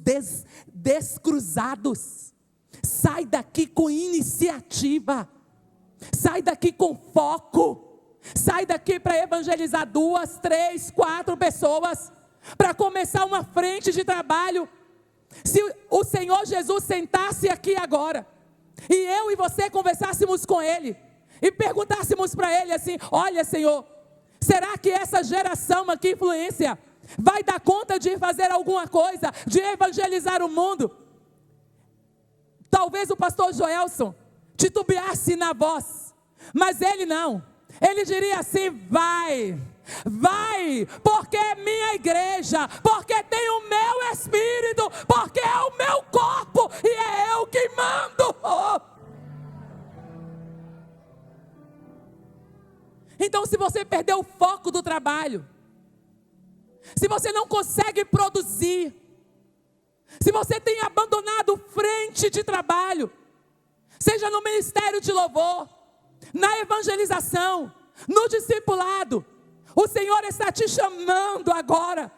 descruzados. Sai daqui com iniciativa. Sai daqui com foco. Sai daqui para evangelizar 2, 3, 4 pessoas. Para começar uma frente de trabalho. Se o Senhor Jesus sentasse aqui agora, e eu e você conversássemos com Ele, e perguntássemos para Ele assim: olha, Senhor, será que essa geração aqui, influência, vai dar conta de fazer alguma coisa, de evangelizar o mundo? Talvez o pastor Joelson titubeasse na voz, mas ele não. Ele diria assim: vai, porque é minha igreja, porque tem o meu espírito, porque é o meu corpo e é eu que mando. Então, se você perdeu o foco do trabalho, se você não consegue produzir, se você tem abandonado frente de trabalho, seja no ministério de louvor, na evangelização, no discipulado, o Senhor está te chamando agora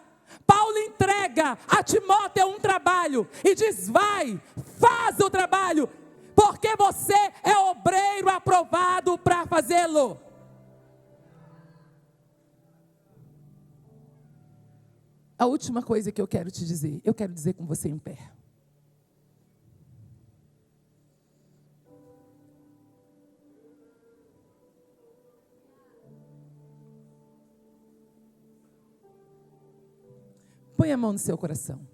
Paulo entrega a Timóteo um trabalho e diz: vai, faz o trabalho, porque você é obreiro aprovado para fazê-lo. A última coisa que eu quero te dizer, eu quero dizer com você em pé. Põe a mão no seu coração.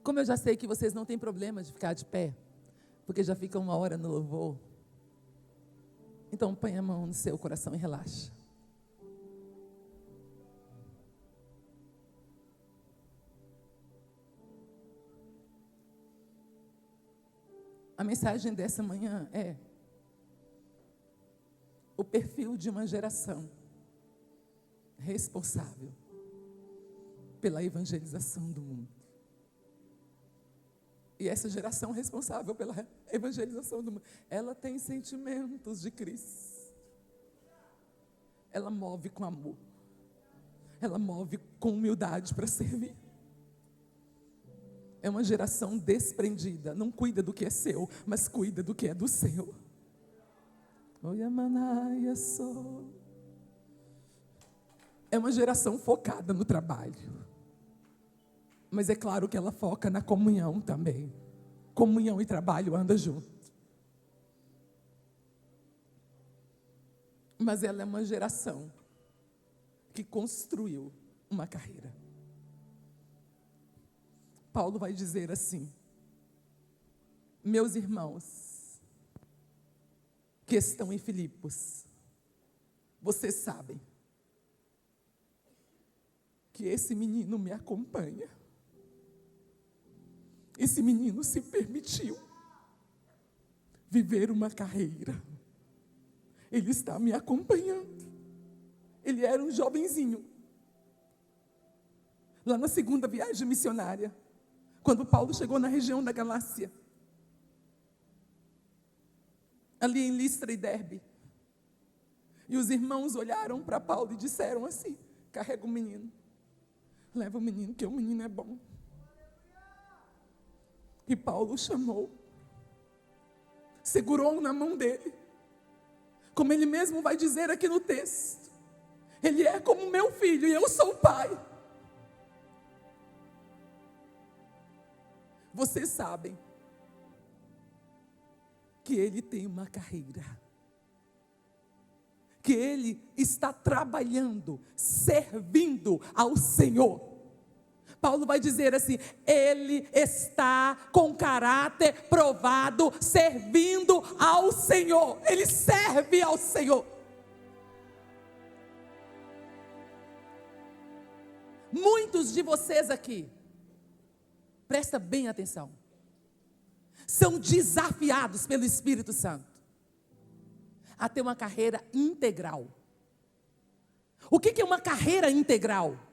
Como eu já sei que vocês não têm problema de ficar de pé, porque já fica 1 hora no louvor, então põe a mão no seu coração e relaxa. A mensagem dessa manhã é o perfil de uma geração responsável pela evangelização do mundo. E essa geração responsável pela evangelização do mundo, ela tem sentimentos de Cristo. Ela move com amor. Ela move com humildade para servir. É uma geração desprendida, não cuida do que é seu, mas cuida do que é do seu. É uma geração focada no trabalho. Mas é claro que ela foca na comunhão também. Comunhão e trabalho andam junto. Mas ela é uma geração que construiu uma carreira. Paulo vai dizer assim: meus irmãos que estão em Filipos, vocês sabem que esse menino me acompanha. Esse menino se permitiu viver uma carreira. Ele está me acompanhando. Ele era um jovenzinho. Lá na segunda viagem missionária, quando Paulo chegou na região da Galácia, ali em Listra e Derbe, e os irmãos olharam para Paulo e disseram assim: carrega o menino, leva o menino, que o menino é bom. E Paulo chamou, segurou na mão dele, como ele mesmo vai dizer aqui no texto: ele é como meu filho e eu sou o pai. Vocês sabem que ele tem uma carreira, que ele está trabalhando, servindo ao Senhor. Paulo vai dizer assim: ele está com caráter provado, servindo ao Senhor. Ele serve ao Senhor. Muitos de vocês aqui, presta bem atenção, são desafiados pelo Espírito Santo a ter uma carreira integral. O que é uma carreira integral?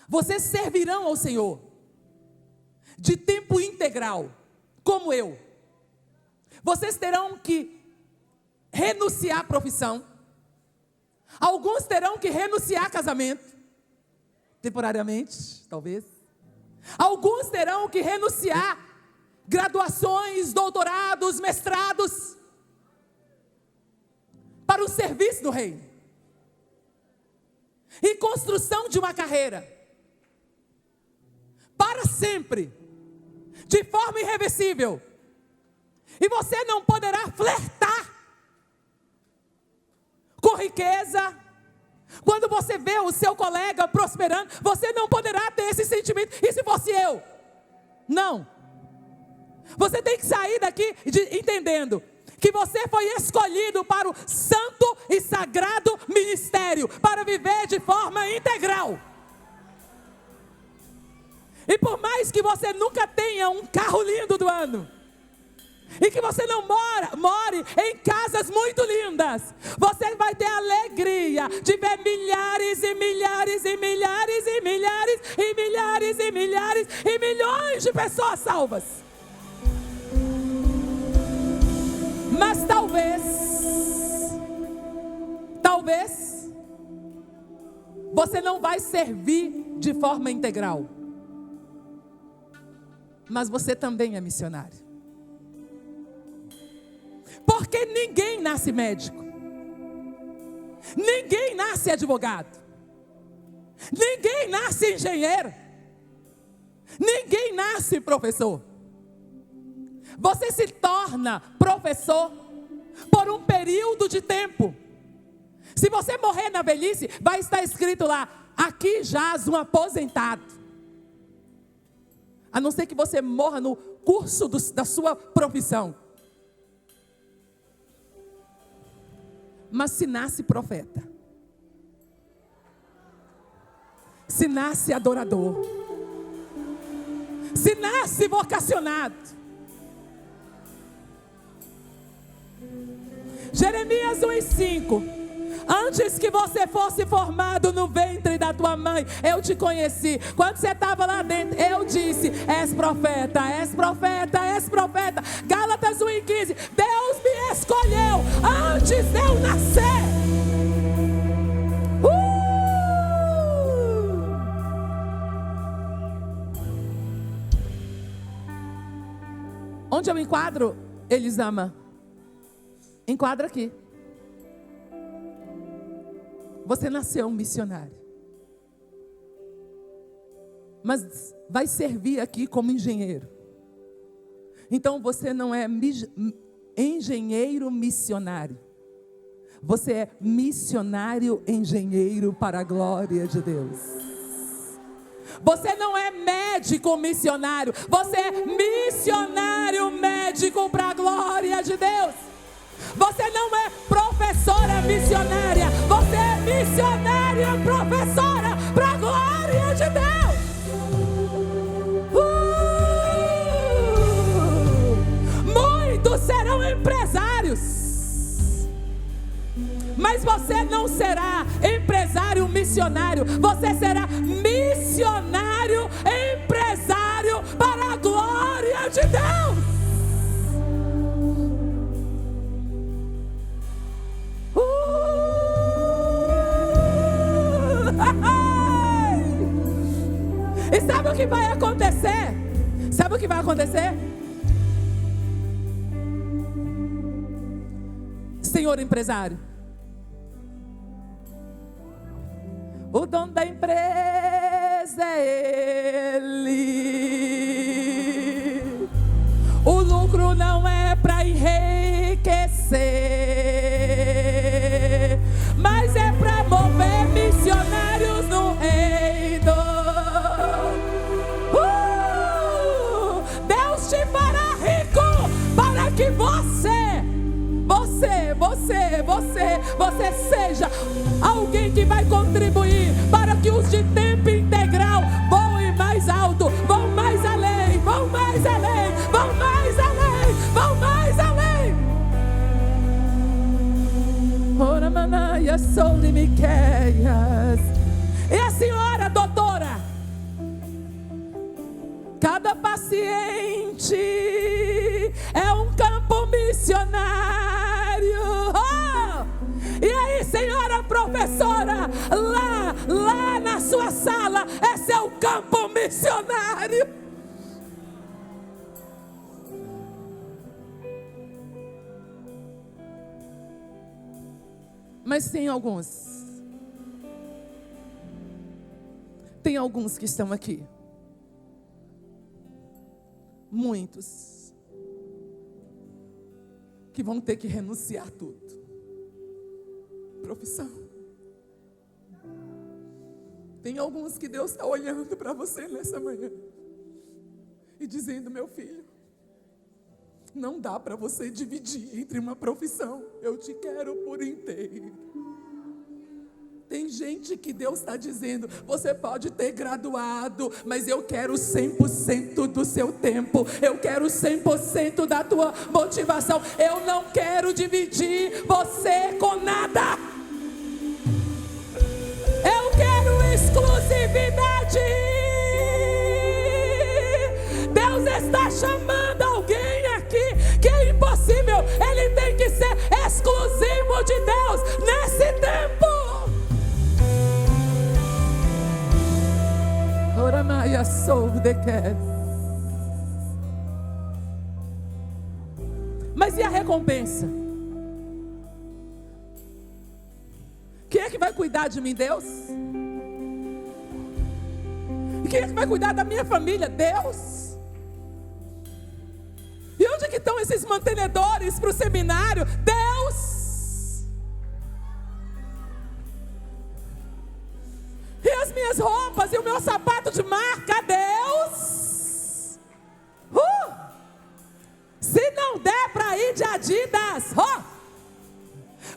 Vocês servirão ao Senhor de tempo integral, como eu. Vocês terão que renunciar à profissão. Alguns terão que renunciar a casamento, temporariamente, talvez. Alguns terão que renunciar graduações, doutorados, mestrados, para o serviço do reino. E construção de uma carreira para sempre, de forma irreversível. E você não poderá flertar com riqueza. Quando você vê o seu colega prosperando, você não poderá ter esse sentimento: e se fosse eu? Não. Você tem que sair daqui entendendo que você foi escolhido para o santo e sagrado ministério, para viver de forma integral. E por mais que você nunca tenha um carro lindo do ano, e que você não more em casas muito lindas, você vai ter a alegria de ver milhares e milhares e milhares e milhares e milhares e milhares e milhões de pessoas salvas. Mas talvez você não vai servir de forma integral. Mas você também é missionário. Porque ninguém nasce médico. Ninguém nasce advogado. Ninguém nasce engenheiro. Ninguém nasce professor. Você se torna professor por um período de tempo. Se você morrer na velhice, vai estar escrito lá: aqui jaz um aposentado. A não ser que você morra no curso da sua profissão. Mas se nasce profeta, se nasce adorador, se nasce vocacionado. Jeremias 1:5. Antes que você fosse formado no ventre da tua mãe, eu te conheci. Quando você estava lá dentro, eu disse: és profeta, és profeta, és profeta. Gálatas 1:15. Deus me escolheu antes de eu nascer. Onde eu enquadro, Elisama? Enquadra aqui. Você nasceu um missionário, mas vai servir aqui como engenheiro. Então você não é engenheiro missionário. Você é missionário engenheiro para a glória de Deus. Você não é médico missionário. Você é missionário médico para a glória de Deus. Você não é professora missionária. Você é missionária professora para a glória de Deus. Muitos serão empresários, mas você não será empresário missionário. Você será missionário empresário para a glória de Deus. E sabe o que vai acontecer? Sabe o que vai acontecer? Senhor empresário, o dono da empresa é Ele. O lucro não é para enriquecer, mas é para mover missionários no reino. Deus te fará rico para que você seja alguém que vai contribuir para que os de tempo integral voem mais alto, vão mais além, vão mais além, vão mais além, vão mais além. Ora manaia soule Miqueias. E a senhora doutora, cada paciente é um campo missionário. E aí, senhora professora, lá na sua sala é seu campo missionário. Mas tem alguns que estão aqui, muitos, que vão ter que renunciar tudo. Profissão. Tem alguns que Deus está olhando para você nessa manhã e dizendo: meu filho, não dá para você dividir entre uma profissão. Eu te quero por inteiro. Tem gente que Deus está dizendo: você pode ter graduado, mas eu quero 100% do seu tempo. Eu quero 100% da tua motivação. Eu não quero dividir você com nada. Eu quero exclusividade. Deus está chamando alguém aqui que é impossível. Ele tem que ser exclusivo de Deus nesse tempo. Maia sou de quer. Mas e a recompensa? Quem é que vai cuidar de mim? Deus? E quem é que vai cuidar da minha família? Deus? E onde que estão esses mantenedores para o seminário? Deus! E as minhas roupas e o meu sapato de marca? Deus! Se não der para ir de Adidas,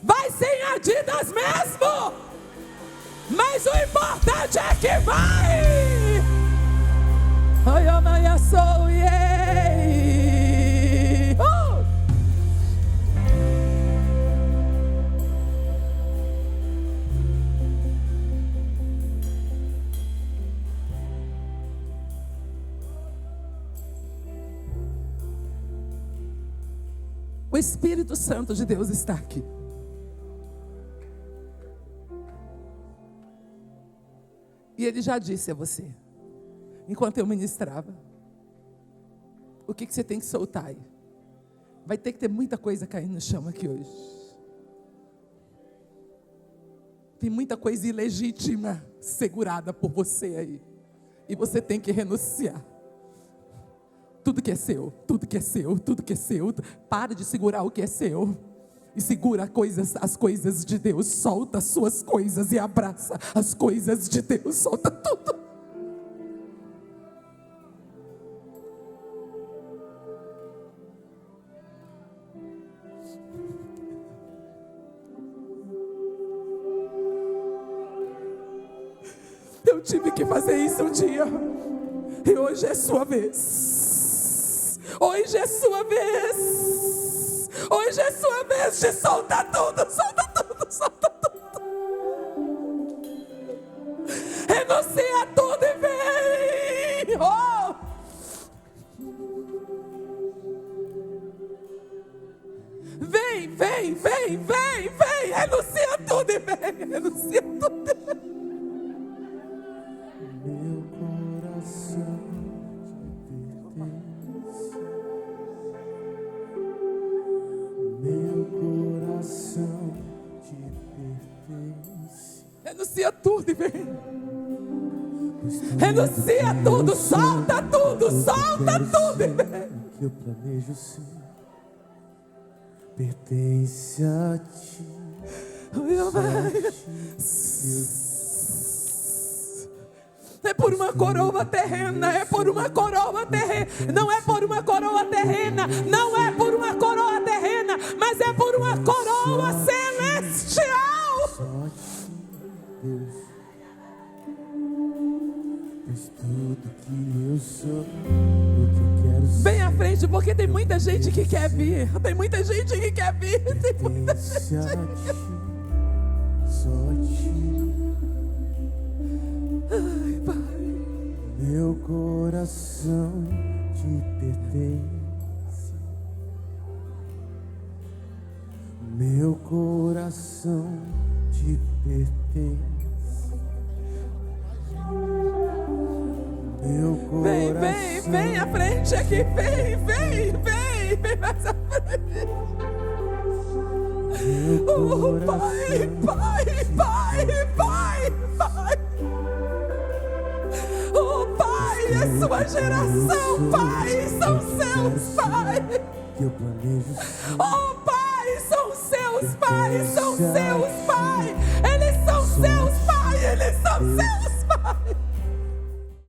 vai sem Adidas mesmo. Mas o importante é que vai. Oi, amanhã sou O Espírito Santo de Deus está aqui. E Ele já disse a você, enquanto eu ministrava, o que você tem que soltar aí. Vai ter que ter muita coisa caindo no chão aqui hoje. Tem muita coisa ilegítima segurada por você aí. E você tem que renunciar. Tudo que é seu, tudo que é seu, tudo que é seu. Para de segurar o que é seu. E segura as coisas de Deus. Solta as suas coisas e abraça as coisas de Deus. Solta tudo. Eu tive que fazer isso um dia. E hoje é sua vez. Hoje é sua vez. Hoje é sua vez de soltar tudo. Solta tudo, solta tudo. Renuncia tudo e vem. Vem, vem, vem, vem, vem. Renuncia tudo e vem. Renuncia tudo e vem. Renuncia tudo e vem. Renuncia tudo, solta tudo, solta tudo e vem. Que eu planejo ser pertence a ti. É por uma coroa terrena, é por uma coroa terrena. Não é por uma coroa terrena, não é por uma coroa terrena, mas é por uma coroa celestial. Só ti, Deus, és tudo que eu sou, o que eu quero ser. Vem à frente, porque tem muita gente que quer vir. Tem muita gente que quer vir. Tem muita Pertence gente. a ti, só ti. Ai, Pai. Meu coração te pertence. Meu coração te pertence. Meu coração. Vem à frente aqui. Vem mais à frente. Meu Pai. Oh, Pai, é sua geração, Pai, são seus, Pai. Que eu planejo ser. Oh, Pai, são seus, Pai, são seus, Pai.